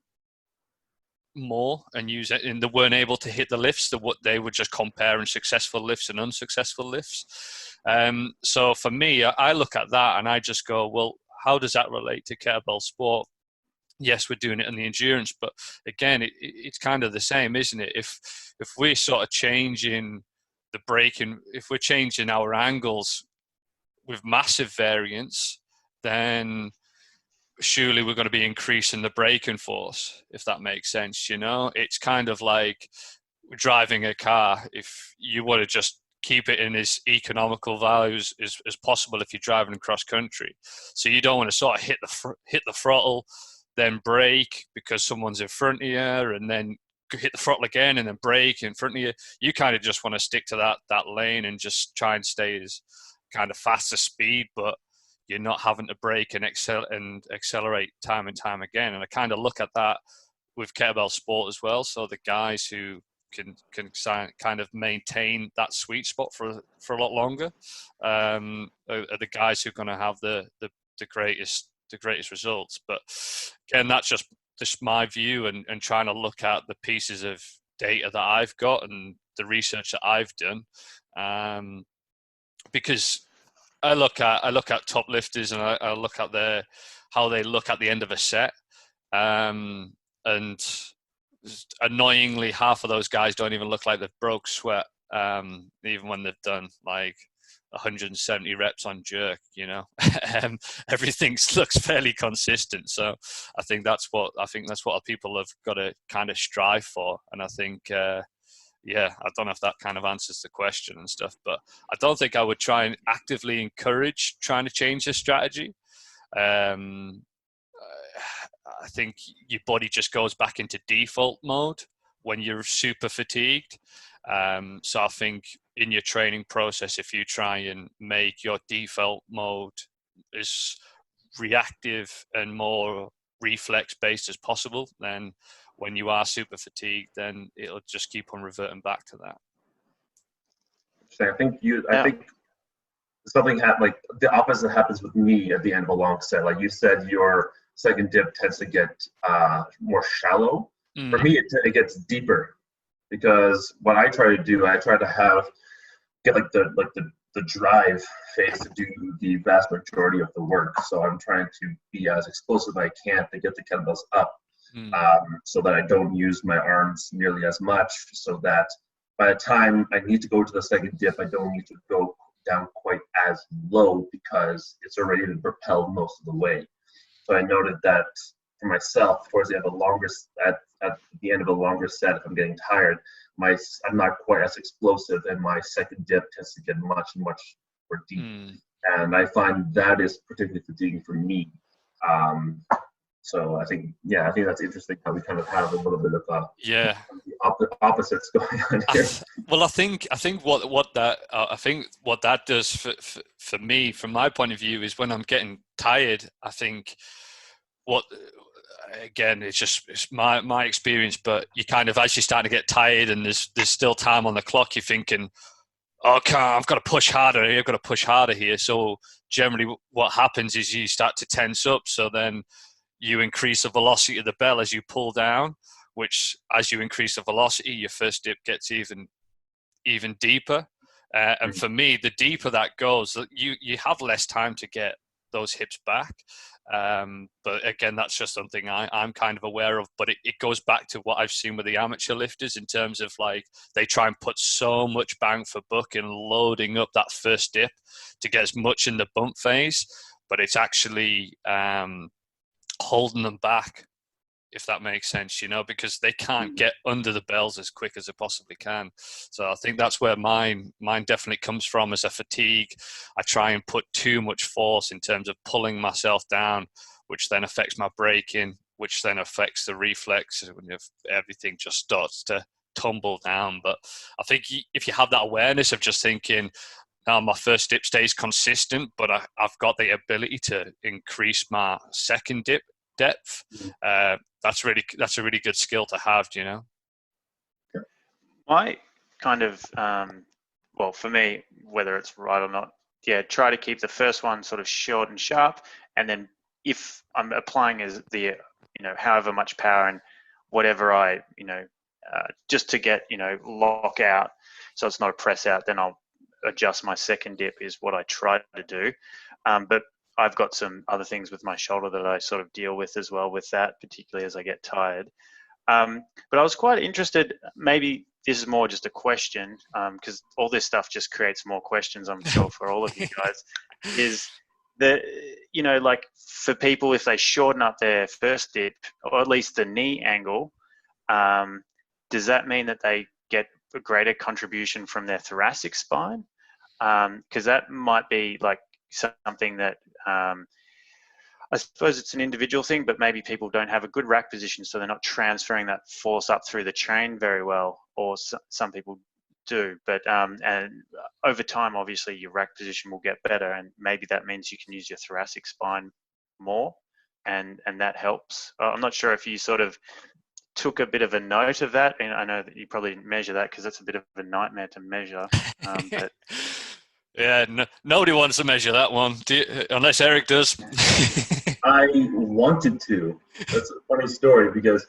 S1: more and use it, and they weren't able to hit the lifts. They were just comparing successful lifts and unsuccessful lifts. So for me, I look at that and I just go, well, how does that relate to kettlebell sport? Yes, we're doing it in the endurance, but again, it's kind of the same, isn't it? If we're sort of changing the braking, if we're changing our angles with massive variance, then surely we're going to be increasing the braking force, if that makes sense. You know, it's kind of like driving a car. If you want to just keep it in as economical values as possible if you're driving across country, so you don't want to sort of hit the throttle, then brake because someone's in front of you, and then hit the throttle again and then brake in front of you. You kind of just want to stick to that lane and just try and stay as kind of faster speed, but you're not having to brake and accelerate time and time again. And I kind of look at that with kettlebell sport as well. So the guys who can kind of maintain that sweet spot for a lot longer are the guys who are going to have the greatest results. But again, that's just my view and trying to look at the pieces of data that I've got and the research that I've done, because I look at top lifters and I look at how they look at the end of a set, and annoyingly, half of those guys don't even look like they've broke sweat, even when they've done like 170 reps on jerk. You know, everything looks fairly consistent. So I think that's what people have got to kind of strive for, and I think. Yeah, I don't know if that kind of answers the question and stuff, but I don't think I would try and actively encourage trying to change the strategy. I think your body just goes back into default mode when you're super fatigued. So I think in your training process, if you try and make your default mode as reactive and more reflex based as possible, then when you are super fatigued, then it'll just keep on reverting back to that.
S2: I think something like the opposite happens with me at the end of a long set. Like you said, your second dip tends to get more shallow. For me, it gets deeper, because what I try to do, I try to get the drive phase to do the vast majority of the work. So I'm trying to be as explosive as I can to get the kettlebells up. So that I don't use my arms nearly as much, so that by the time I need to go to the second dip, I don't need to go down quite as low because it's already been propelled most of the way. So I noted that for myself, towards the end of at the end of a longer set, if I'm getting tired, I'm not quite as explosive, and my second dip tends to get much more deep. And I find that is particularly fatiguing for me. So I think that's interesting how we kind of have a little bit of the opposites going on here.
S1: I think what that does for me, from my point of view, is when I'm getting tired, I think it's my experience, but you kind of, as you're starting to get tired and there's still time on the clock, you're thinking, okay, I've got to push harder here. So generally what happens is you start to tense up. So then you increase the velocity of the bell as you pull down, which as you increase the velocity, your first dip gets even deeper. And for me, the deeper that goes, you have less time to get those hips back. But again, that's just something I'm kind of aware of. But it goes back to what I've seen with the amateur lifters in terms of like they try and put so much bang for buck in loading up that first dip to get as much in the bump phase, but it's actually holding them back, if that makes sense, because they can't get under the bells as quick as they possibly can. So I think that's where mine definitely comes from as a fatigue. I try and put too much force in terms of pulling myself down, which then affects my braking, which then affects the reflex, when everything just starts to tumble down. But I think if you have that awareness of just thinking, now my first dip stays consistent, but I've got the ability to increase my second dip depth. That's a really good skill to have,
S3: My kind of, well, for me, whether it's right or not, try to keep the first one sort of short and sharp, and then if I'm applying as the, however much power and whatever I, just to get, lock out, so it's not a press out, then I'll adjust my second dip is what I try to do. But I've got some other things with my shoulder that I sort of deal with as well with that, particularly as I get tired. But I was quite interested, maybe this is more just a question, because all this stuff just creates more questions, I'm sure, for all of you guys, is that, like for people, if they shorten up their first dip, or at least the knee angle, does that mean that they get a greater contribution from their thoracic spine? Because that might be like something that I suppose it's an individual thing, but maybe people don't have a good rack position, so they're not transferring that force up through the chain very well, or some people do. But and over time, obviously, your rack position will get better, and maybe that means you can use your thoracic spine more, and that helps. I'm not sure if you sort of took a bit of a note of that, and I know that you probably didn't measure that because that's a bit of a nightmare to measure. But
S1: yeah, nobody wants to measure that one, unless Eric does.
S2: I wanted to. That's a funny story because,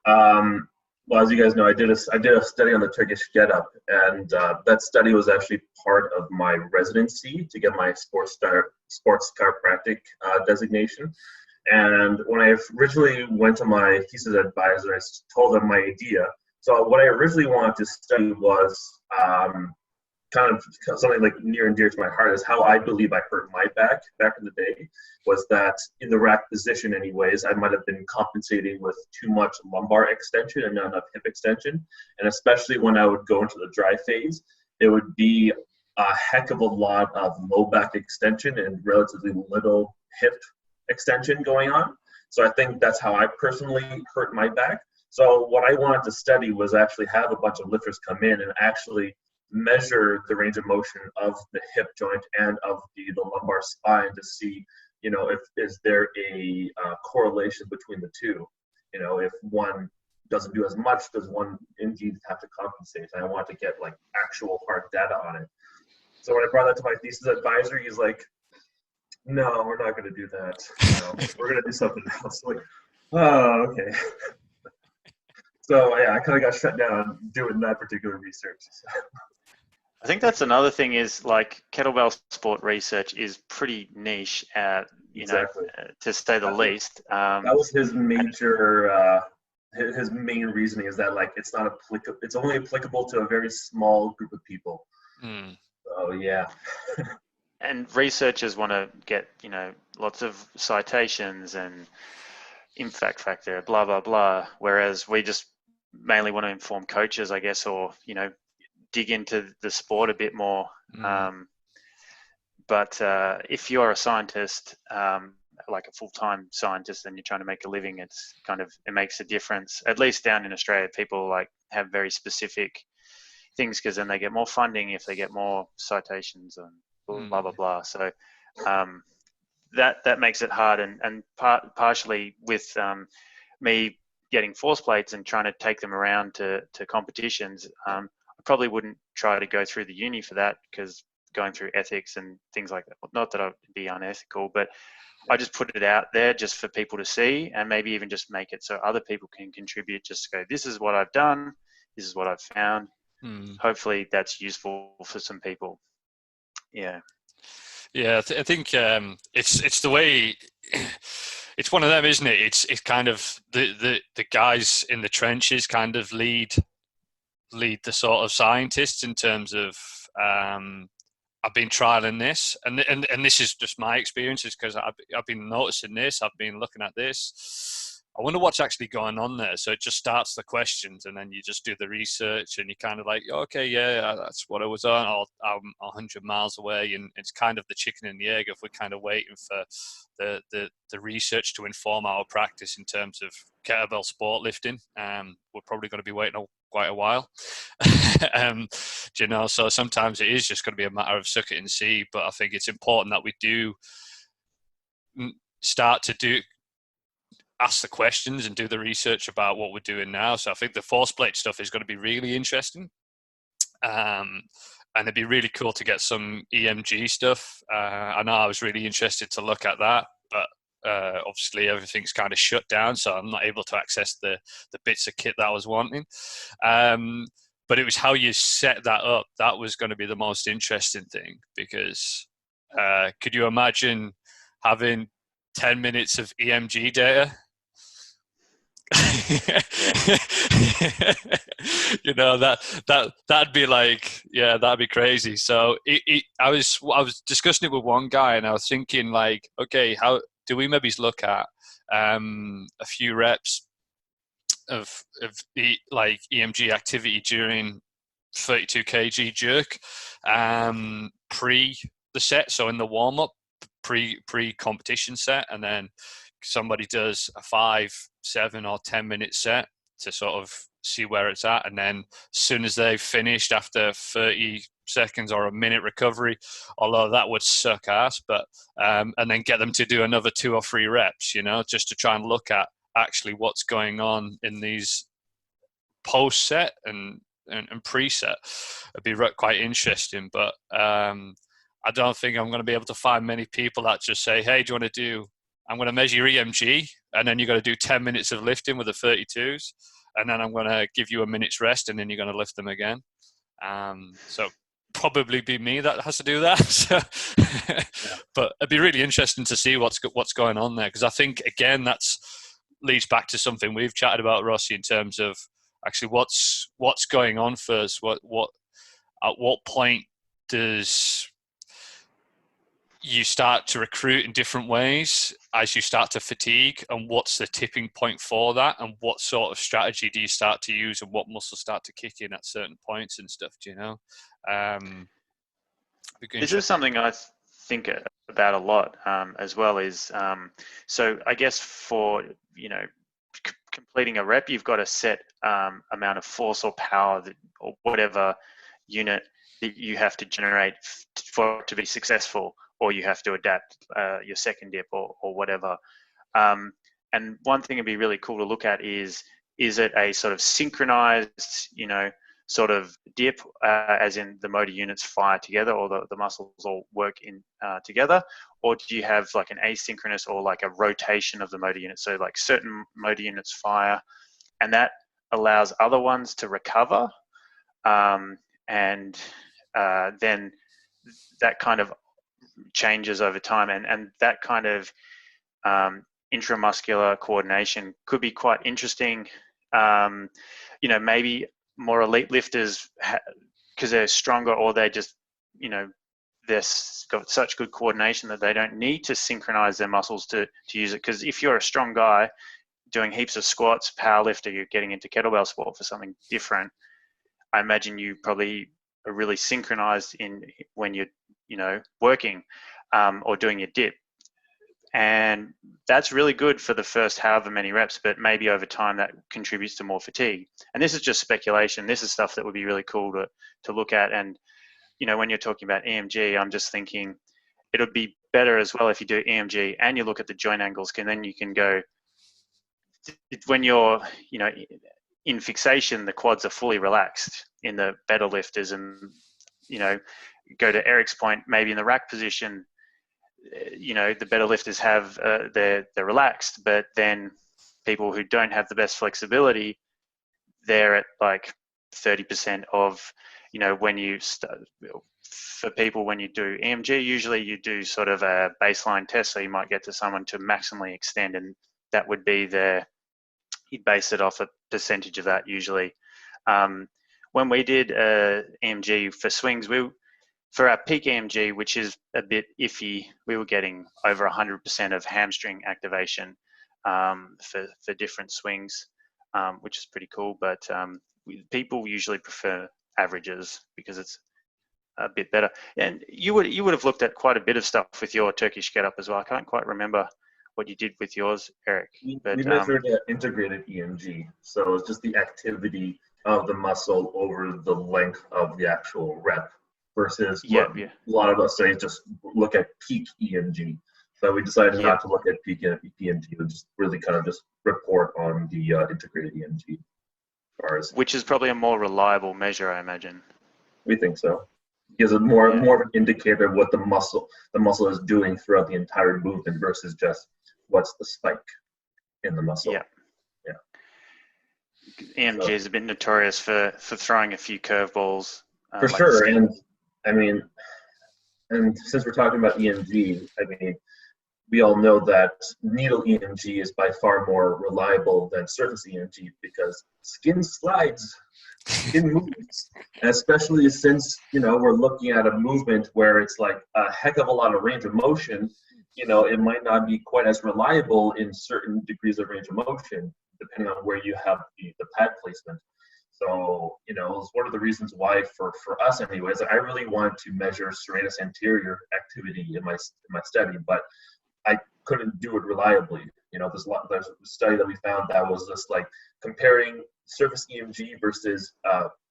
S2: well, as you guys know, I did a study on the Turkish get-up, and that study was actually part of my residency to get my sports chiropractic designation. And when I originally went to my thesis advisor, I told them my idea. So what I originally wanted to study was kind of something like near and dear to my heart, is how I believe I hurt my back in the day, was that in the rack position anyways, I might have been compensating with too much lumbar extension and not enough hip extension. And especially when I would go into the dry phase, there would be a heck of a lot of low back extension and relatively little hip extension going on. So I think that's how I personally hurt my back. So what I wanted to study was actually have a bunch of lifters come in and actually measure the range of motion of the hip joint and of the lumbar spine to see, if is there a correlation between the two. If one doesn't do as much, does one indeed have to compensate? And I want to get like actual hard data on it. So when I brought that to my thesis advisor, he's like, "No, we're not going to do that. No, we're going to do something else." I'm like, oh, okay. So yeah, I kind of got shut down doing that particular research.
S3: I think that's another thing, is like kettlebell sport research is pretty niche,
S2: Exactly.
S3: to say the least.
S2: That was his major, his main reasoning, is that like it's not applicable. It's only applicable to a very small group of people. Oh yeah.
S3: And researchers want to get, lots of citations and impact factor, blah blah blah. Whereas we just mainly want to inform coaches, I guess, or dig into the sport a bit more. But if you're a scientist, like a full-time scientist, and you're trying to make a living, it makes a difference. At least down in Australia, people like have very specific things, because then they get more funding if they get more citations and blah blah blah. So that makes it hard, and partially with me getting force plates and trying to take them around to competitions. I probably wouldn't try to go through the uni for that, because going through ethics and things like that, not that I'd be unethical, but I just put it out there just for people to see, and maybe even just make it so other people can contribute, just to go, this is what I've done, this is what I've found. Hopefully that's useful for some people. Yeah.
S1: Yeah, I think it's the way it's one of them, isn't it? It's kind of the guys in the trenches kind of lead the sort of scientists in terms of I've been trialing this, and this is just my experiences because I've been noticing this, I've been looking at this. I wonder what's actually going on there. So it just starts the questions, and then you just do the research, and you kind of like, okay, yeah, that's what I was on. Or I'm 100 miles away, and it's kind of the chicken and the egg if we're kind of waiting for the research to inform our practice in terms of kettlebell sport lifting. We're probably going to be waiting quite a while. You know, so sometimes it is just going to be a matter of suck it and see. But I think it's important that we do start to ask the questions and do the research about what we're doing now. So I think the force plate stuff is going to be really interesting. And it'd be really cool to get some EMG stuff. I know I was really interested to look at that, but obviously everything's kind of shut down, so I'm not able to access the bits of kit that I was wanting. But it was how you set that up that was going to be the most interesting thing, because could you imagine having 10 minutes of EMG data?
S3: Yeah.
S1: You know, that'd be like, yeah, that'd be crazy. So I was discussing it with one guy, and I was thinking like, okay, how do we maybe look at a few reps of the like EMG activity during 32 kg jerk pre the set, so in the warm up, pre competition set, and then somebody does a 5, 7 or 10 minute set to sort of see where it's at, and then as soon as they've finished after 30 seconds or a minute recovery, although that would suck ass, but and then get them to do another 2 or 3 reps, you know, just to try and look at actually what's going on in these post set and preset. It'd be quite interesting, but I don't think I'm going to be able to find many people that just say, hey, do you want to do, I'm going to measure your EMG, and then you're going to do 10 minutes of lifting with the 32s, and then I'm going to give you a minute's rest, and then you're going to lift them again. So probably be me that has to do that.
S3: Yeah.
S1: But it'd be really interesting to see what's going on there, because I think again that's leads back to something we've chatted about, Rossi, in terms of actually what's going on first. What at what point does you start to recruit in different ways as you start to fatigue, and what's the tipping point for that, and what sort of strategy do you start to use, and what muscles start to kick in at certain points and stuff, do you know?
S3: This is something I think about a lot as well. Is so I guess for completing a rep, you've got a set amount of force or power or whatever unit that you have to generate for it to be successful, or you have to adapt your second dip or whatever. And one thing it'd be really cool to look at is it a sort of synchronized, sort of dip, as in the motor units fire together, or the muscles all work in together, or do you have like an asynchronous or like a rotation of the motor units? So like certain motor units fire, and that allows other ones to recover, and then that kind of changes over time, and that kind of intramuscular coordination could be quite interesting. Maybe more elite lifters, because they're stronger, or they just, they've got such good coordination that they don't need to synchronize their muscles to use it. Because if you're a strong guy doing heaps of squats, powerlifter, you're getting into kettlebell sport for something different, I imagine you probably are really synchronized in when you're, working or doing your dip. And that's really good for the first however many reps, but maybe over time that contributes to more fatigue. And this is just speculation. This is stuff that would be really cool to look at. And, when you're talking about EMG, I'm just thinking it would be better as well if you do EMG and you look at the joint angles, and then you can go, when you're, in fixation, the quads are fully relaxed in the better lifters, and, go to Eric's point, maybe in the rack position, the better lifters have they're relaxed, but then people who don't have the best flexibility, they're at like 30% of, when you for people, when you do EMG, usually you do sort of a baseline test. So you might get to someone to maximally extend, and that would be you'd base it off a percentage of that usually. When we did EMG for swings, for our peak EMG, which is a bit iffy, we were getting over 100% of hamstring activation for different swings, which is pretty cool. But people usually prefer averages because it's a bit better. And you would have looked at quite a bit of stuff with your Turkish get up as well. I can't quite remember what you did with yours, Eric. But
S2: we measured integrated EMG, so it's just the activity of the muscle over the length of the actual rep versus what a lot of us say just look at peak EMG. So we decided not to look at peak EMG and just really kind of just report on the integrated EMG.
S3: Which is probably a more reliable measure, I imagine.
S2: We think so. Gives it more of an indicator of what the muscle is doing throughout the entire movement versus just what's the spike in the muscle.
S3: Yeah. EMG is a bit notorious for throwing a few curveballs.
S2: For sure, and I mean, and since we're talking about EMG, I mean, we all know that needle EMG is by far more reliable than surface EMG because skin slides, skin moves, and especially since, we're looking at a movement where it's like a heck of a lot of range of motion, it might not be quite as reliable in certain degrees of range of motion, depending on where you have the pad placement. So, it's one of the reasons why for us anyways, I really wanted to measure serratus anterior activity in my study, but I couldn't do it reliably. There's a study that we found that was just like comparing surface EMG versus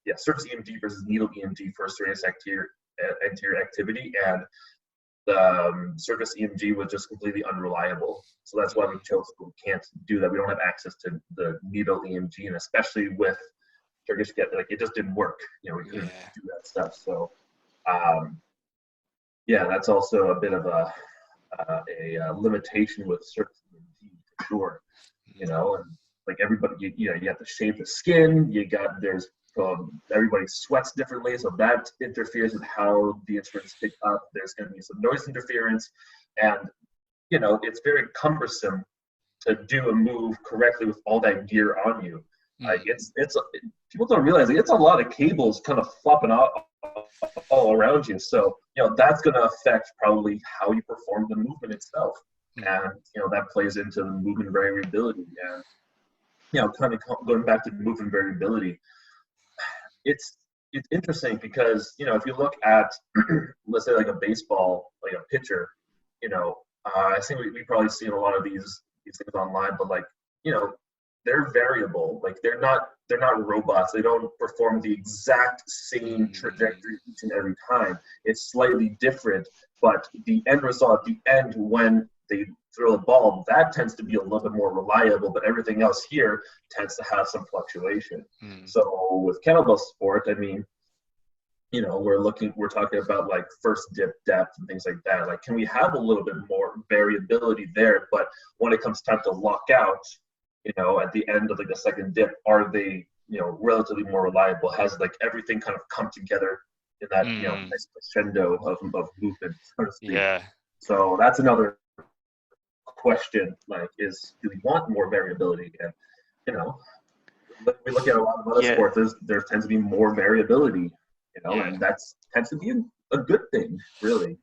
S2: needle EMG for serratus anterior activity, and the surface EMG was just completely unreliable. So that's why we can't do that. We don't have access to the needle EMG, and especially with Turkish get, like, it just didn't work. We couldn't do that stuff. So that's also a bit of a limitation with surface EMG for sure. And like everybody, you have to shave the skin. Everybody sweats differently, so that interferes with how the instruments pick up. There's going to be some noise interference, and it's very cumbersome to do a move correctly with all that gear on you. Like it's people don't realize it's a lot of cables kind of flopping all around you. So that's going to affect probably how you perform the movement itself, and that plays into the movement variability. And kind of going back to movement variability, it's interesting because if you look at let's say like a baseball, like a pitcher, I think we probably seen a lot of these things online, but like they're variable. Like they're not robots. They don't perform the exact same trajectory each and every time. It's slightly different, but the end result at the end when they throw the ball, that tends to be a little bit more reliable, but everything else here tends to have some fluctuation. So with kettlebell sport, I mean, we're talking about like first dip depth and things like that. Like, can we have a little bit more variability there? But when it comes time to lock out, at the end of like the second dip, are they, relatively more reliable? Has like everything kind of come together in that, nice crescendo of movement, so to speak.
S1: Yeah.
S2: So that's another question, like, do we want more variability? And we look at a lot of other sports, there tends to be more variability, and that tends to be a good thing, really.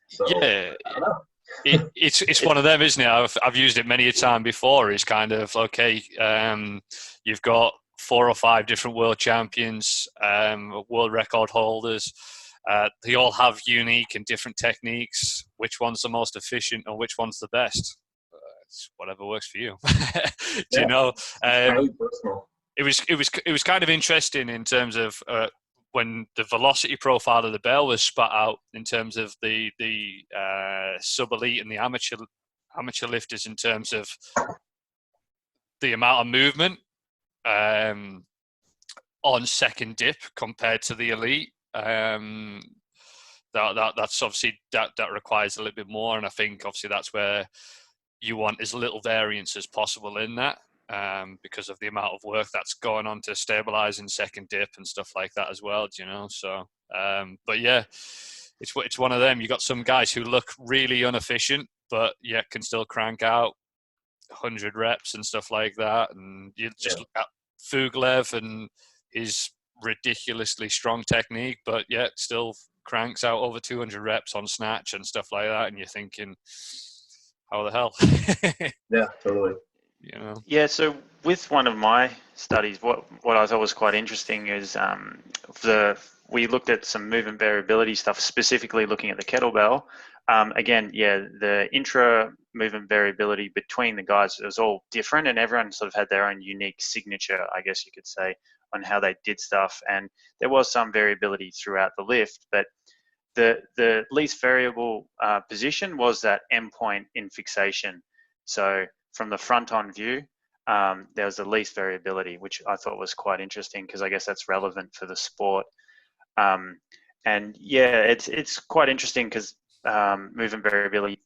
S2: So I don't know.
S1: It's one of them, isn't it? I've used it many a time before. It's kind of okay. You've got 4 or 5 different world champions, world record holders. They all have unique and different techniques. Which one's the most efficient, or which one's the best? It's whatever works for you. Do you know?
S2: Highly personal.
S1: It was kind of interesting in terms of when the velocity profile of the bell was spat out in terms of the sub elite and the amateur lifters, in terms of the amount of movement on second dip compared to the elite. That's obviously that requires a little bit more, and I think obviously that's where you want as little variance as possible in that. because of the amount of work that's going on to stabilize in second dip and stuff like that as well, you know. So, but yeah, it's one of them. You got some guys who look really inefficient, but yet can still crank out 100 reps and stuff like that. And you just look at Fuglev and his ridiculously strong technique, but yet still cranks out over 200 reps on snatch and stuff like that. And you're thinking, how the hell?
S2: Yeah, totally.
S1: You know?
S3: Yeah, so with one of my studies, what I thought was quite interesting is we looked at some movement variability stuff, specifically looking at the kettlebell. Again, yeah, the intra movement variability between the guys was all different, and everyone sort of had their own unique signature, I guess you could say, on how they did stuff. And there was some variability throughout the lift, but the least variable position was that endpoint in fixation. So from the front on view, there was the least variability, which I thought was quite interesting because I guess that's relevant for the sport. And yeah, it's quite interesting because movement variability,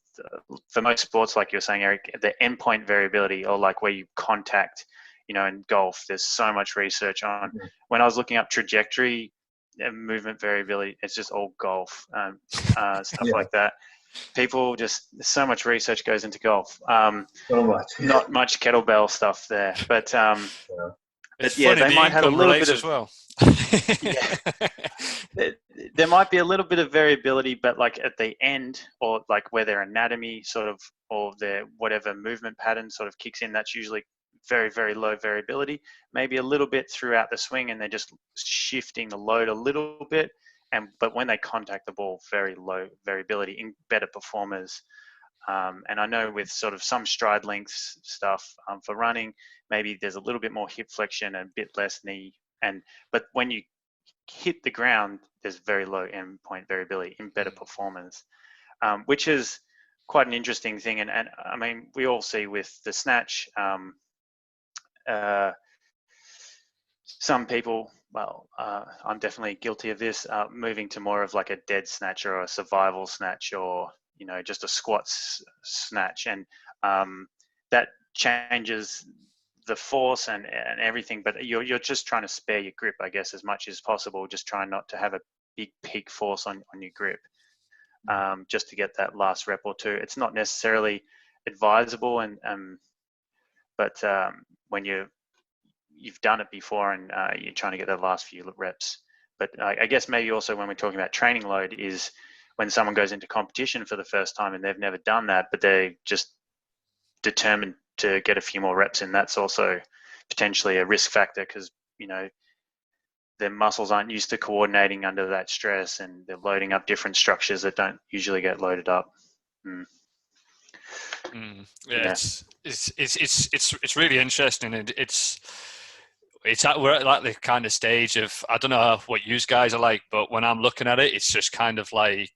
S3: for most sports, like you were saying, Eric, the endpoint variability, or like where you contact, you know, in golf, there's so much research on. When I was looking up trajectory and movement variability, it's just all golf, stuff like that. People just, so much research goes into golf.
S2: So much.
S3: Not much kettlebell stuff there, but
S1: it's
S3: yeah,
S1: funny,
S3: they
S1: the
S3: might have a
S1: income
S3: little
S1: relates
S3: bit
S1: as
S3: of
S1: well.
S3: yeah. There might be a little bit of variability, but like at the end, or like where their anatomy sort of, or their whatever movement pattern sort of kicks in, that's usually very, very low variability. Maybe a little bit throughout the swing, and they're just shifting the load a little bit. But when they contact the ball, very low variability in better performers. And I know with sort of some stride lengths stuff for running, maybe there's a little bit more hip flexion and a bit less knee. But when you hit the ground, there's very low endpoint variability in better performers, which is quite an interesting thing. And I mean, we all see with the snatch, some people, well, I'm definitely guilty of this, moving to more of like a dead snatch or a survival snatch, or, you know, just a squat snatch. And that changes the force and everything, but you're just trying to spare your grip, I guess, as much as possible, just trying not to have a big peak force on your grip, just to get that last rep or two. It's not necessarily advisable, but when you've done it before and you're trying to get the last few reps. But I guess maybe also when we're talking about training load is when someone goes into competition for the first time and they've never done that, but they're just determined to get a few more reps in. That's also potentially a risk factor because, you know, their muscles aren't used to coordinating under that stress, and they're loading up different structures that don't usually get loaded up.
S1: Yeah, it's really interesting, and we're at like the kind of stage of, I don't know what you guys are like, but when I'm looking at it, it's just kind of like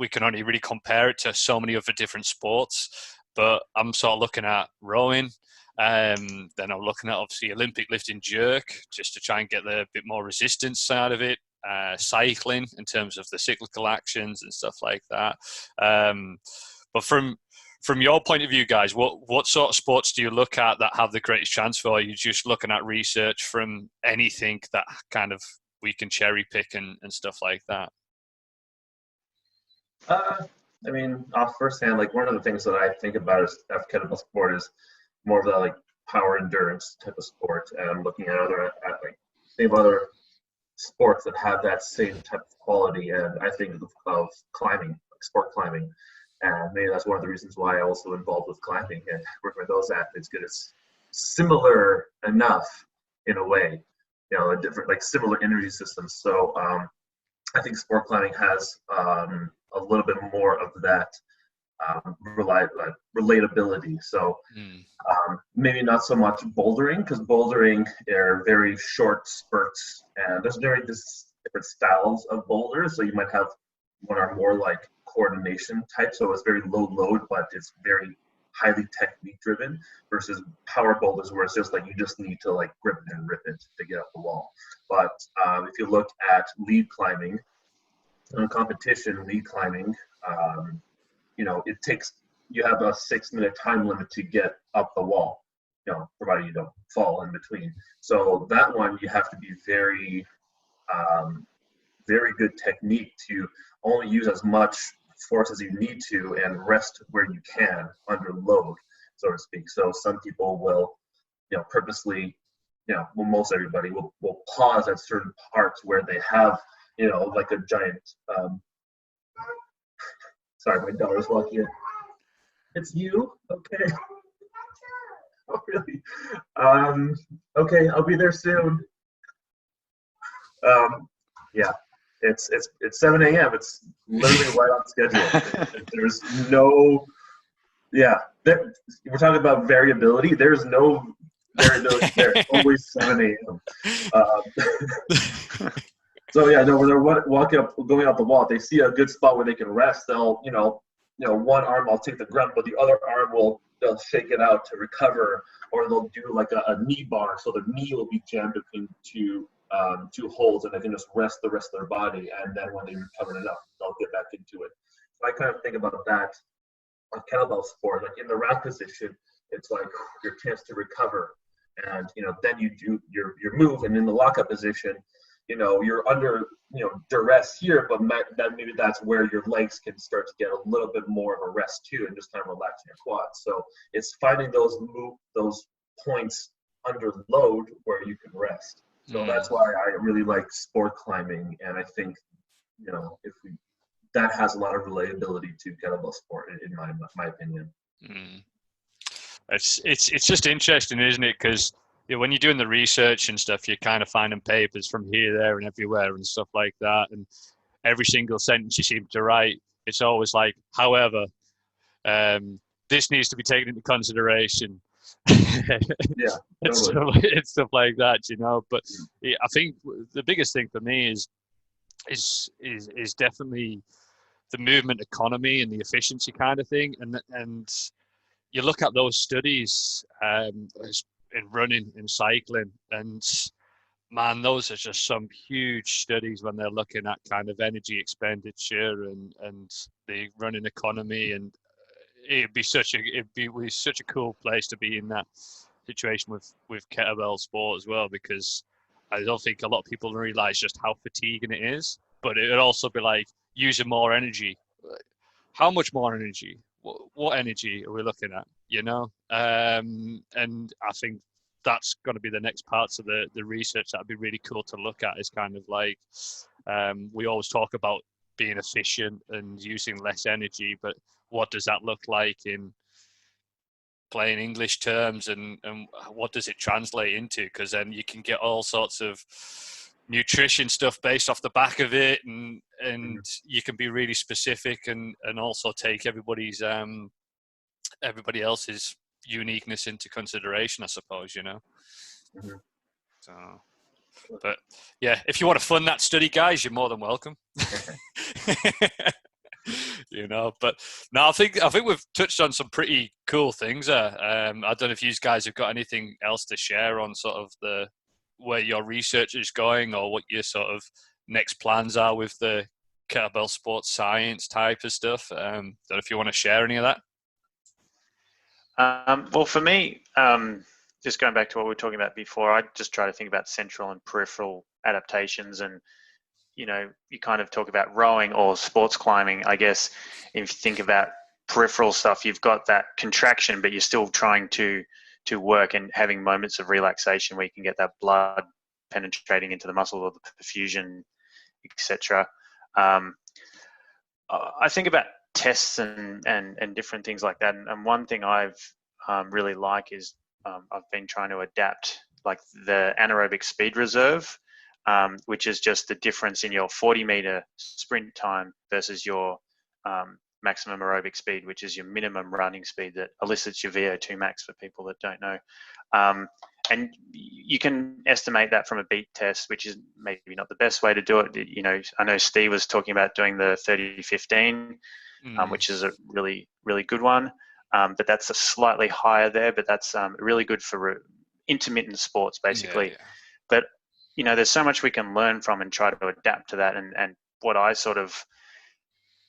S1: we can only really compare it to so many other different sports. But I'm sort of looking at rowing, then I'm looking at obviously Olympic lifting jerk, just to try and get the bit more resistance side of it. Cycling in terms of the cyclical actions and stuff like that. But from your point of view, guys, what sort of sports do you look at that have the greatest chance for? Are you just looking at research from anything that kind of we can cherry pick and stuff like that?
S2: I mean, off first hand, like one of the things that I think about as kettlebell sport is more of that like power endurance type of sport. And I'm looking at other sports that have that same type of quality. And I think of climbing, like sport climbing. And maybe that's one of the reasons why I also involved with climbing and working with those athletes, because it's similar enough in a way, you know, a different, like similar energy systems. So I think sport climbing has a little bit more of that relatability. So maybe not so much bouldering, because bouldering are very short spurts, and there's different styles of boulders. So you might have one or more like coordination type, so it's very low load, but it's very highly technique driven, versus power boulders where it's just like you just need to like grip it and rip it to get up the wall. But if you look at lead climbing, in competition lead climbing, you know, you have a 6-minute time limit to get up the wall. provided you don't fall in between. So that one, you have to be very good technique to only use as much force as you need to and rest where you can under load, so to speak. So some people will, purposely, well, most everybody will pause at certain parts where they have, like a giant, sorry, my daughter's walking in. It's you? Okay. Oh, really? Okay, I'll be there soon. Yeah, it's 7 a.m. It's literally right on schedule. There's no, yeah. We're talking about variability. There's no variability there. It's always 7 a.m. So yeah, no, when they're walking up, going out the wall, they see a good spot where they can rest. They'll, one arm I'll take the grunt, but the other arm they'll shake it out to recover, or they'll do like a knee bar, so their knee will be jammed between two holes, and they can just rest the rest of their body, and then when they recover enough, they'll get back into it. So I kind of think about that on kettlebell sport, like in the rack position, it's like your chance to recover, and then you do your move, and in the lockup position, you're under duress here, but maybe that's where your legs can start to get a little bit more of a rest too, and just kind of relaxing your quads. So it's finding those points under load where you can rest. So that's why I really like sport climbing, and I think that has a lot of relatability to kettlebell sport in my opinion.
S1: It's just interesting, isn't it? Because when you're doing the research and stuff, you're kind of finding papers from here, there, and everywhere and stuff like that. And every single sentence you seem to write, it's always like, however, this needs to be taken into consideration.
S2: Yeah, totally.
S1: It's stuff like that, But I think the biggest thing for me is definitely the movement economy and the efficiency kind of thing. And you look at those studies in running, in cycling, and man, those are just some huge studies when they're looking at kind of energy expenditure and the running economy. And it'd be such a cool place to be in that situation with kettlebell sport as well, because I don't think a lot of people realize just how fatiguing it is. But it would also be like using more energy. How much more energy? What energy are we looking at? And I think that's going to be the next parts of the research that'd be really cool to look at. Is kind of like we always talk about being efficient and using less energy, but what does that look like in plain English terms, and what does it translate into? Because then you can get all sorts of nutrition stuff based off the back of it, and you can be really specific and also take everybody else's uniqueness into consideration, I suppose, So, but yeah, if you want to fund that study, guys, you're more than welcome. But no, I think we've touched on some pretty cool things there. I don't know if you guys have got anything else to share on sort of where your research is going, or what your sort of next plans are with the kettlebell sports science type of stuff. I don't know if you want to share any of that.
S3: Well, for me, just going back to what we were talking about before, I just try to think about central and peripheral adaptations. And you kind of talk about rowing or sports climbing. I guess if you think about peripheral stuff, you've got that contraction, but you're still trying to work and having moments of relaxation where you can get that blood penetrating into the muscle, or the perfusion, etc. I think about tests and different things like that. And one thing I've really like is I've been trying to adapt like the anaerobic speed reserve, which is just the difference in your 40-meter sprint time versus your maximum aerobic speed, which is your minimum running speed that elicits your VO2 max, for people that don't know. And you can estimate that from a beat test, which is maybe not the best way to do it. I know Steve was talking about doing the 30-15, which is a really, really good one. But that's a slightly higher there, but that's really good for intermittent sports, basically.
S1: Yeah.
S3: But there's so much we can learn from and try to adapt to that. And what I sort of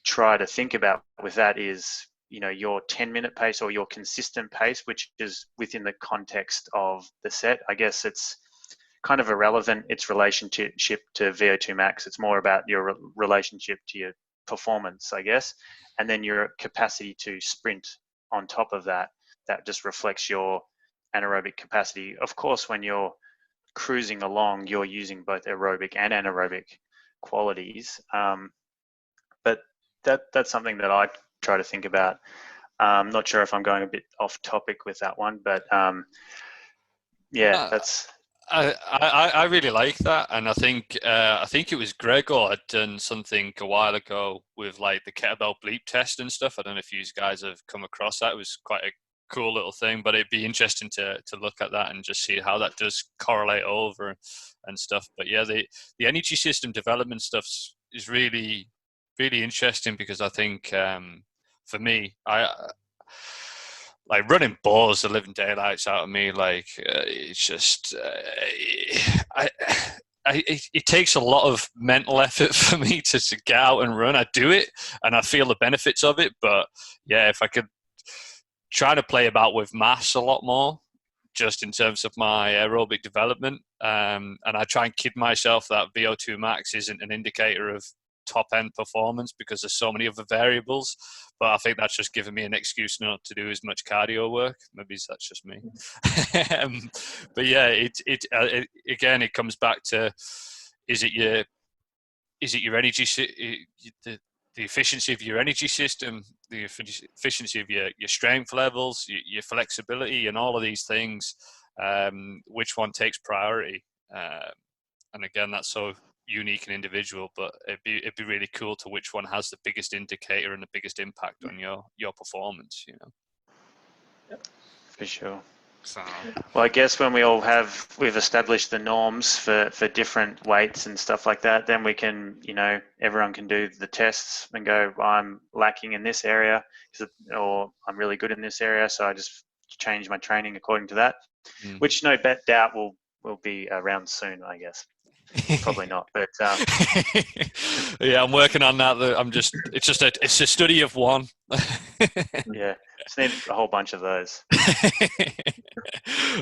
S3: try to think about with that is, your 10-minute pace or your consistent pace, which is within the context of the set. I guess it's kind of irrelevant, its relationship to VO2 max. It's more about your relationship to your performance, I guess, and then your capacity to sprint on top of that. That just reflects your anaerobic capacity. Of course, when you're cruising along, you're using both aerobic and anaerobic qualities, but that's something that I try to think about. Not sure if I'm going a bit off topic with that one, but yeah, that's.
S1: I really like that, and I think it was Gregor had done something a while ago with like the kettlebell bleep test and stuff. I don't know if you guys have come across that. It was quite a cool little thing, but it'd be interesting to look at that and just see how that does correlate over and stuff. But yeah, the energy system development stuff is really interesting, because I think for me, like running bores the living daylights out of me. Like it's just it takes a lot of mental effort for me to get out and run. I do it and I feel the benefits of it, but yeah, if I could try to play about with mass a lot more, just in terms of my aerobic development, and I try and kid myself that VO2 max isn't an indicator of top end performance because there's so many other variables. But I think that's just giving me an excuse not to do as much cardio work. Maybe that's just me. But yeah, it again, it comes back to, is it your energy, the efficiency of your energy system, the efficiency of your strength levels, your flexibility, and all of these things. Which one takes priority? And again, that's so unique and individual, but it'd be really cool to which one has the biggest indicator and the biggest impact on your performance.
S3: For sure.
S1: So.
S3: Well, I guess when we've established the norms for different weights and stuff like that, then we can, everyone can do the tests and go, well, I'm lacking in this area, or I'm really good in this area, so I just change my training according to that, which no doubt will be around soon, I guess. Probably not, but
S1: yeah, I'm working on that. It's a study of one.
S3: Yeah, just need a whole bunch of those.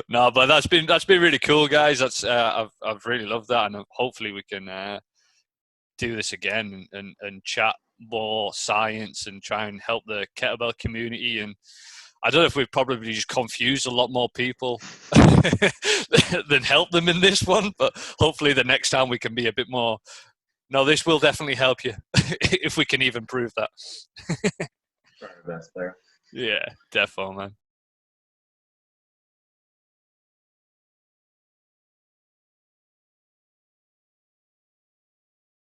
S1: No, but that's been really cool, guys. That's I've really loved that, and hopefully we can do this again and chat more science and try and help the kettlebell community. And I don't know if we've probably just confused a lot more people than help them in this one, but hopefully the next time we can be a bit more, no, this will definitely help you if we can even prove that.
S2: Try our best there.
S1: Yeah, definitely, man.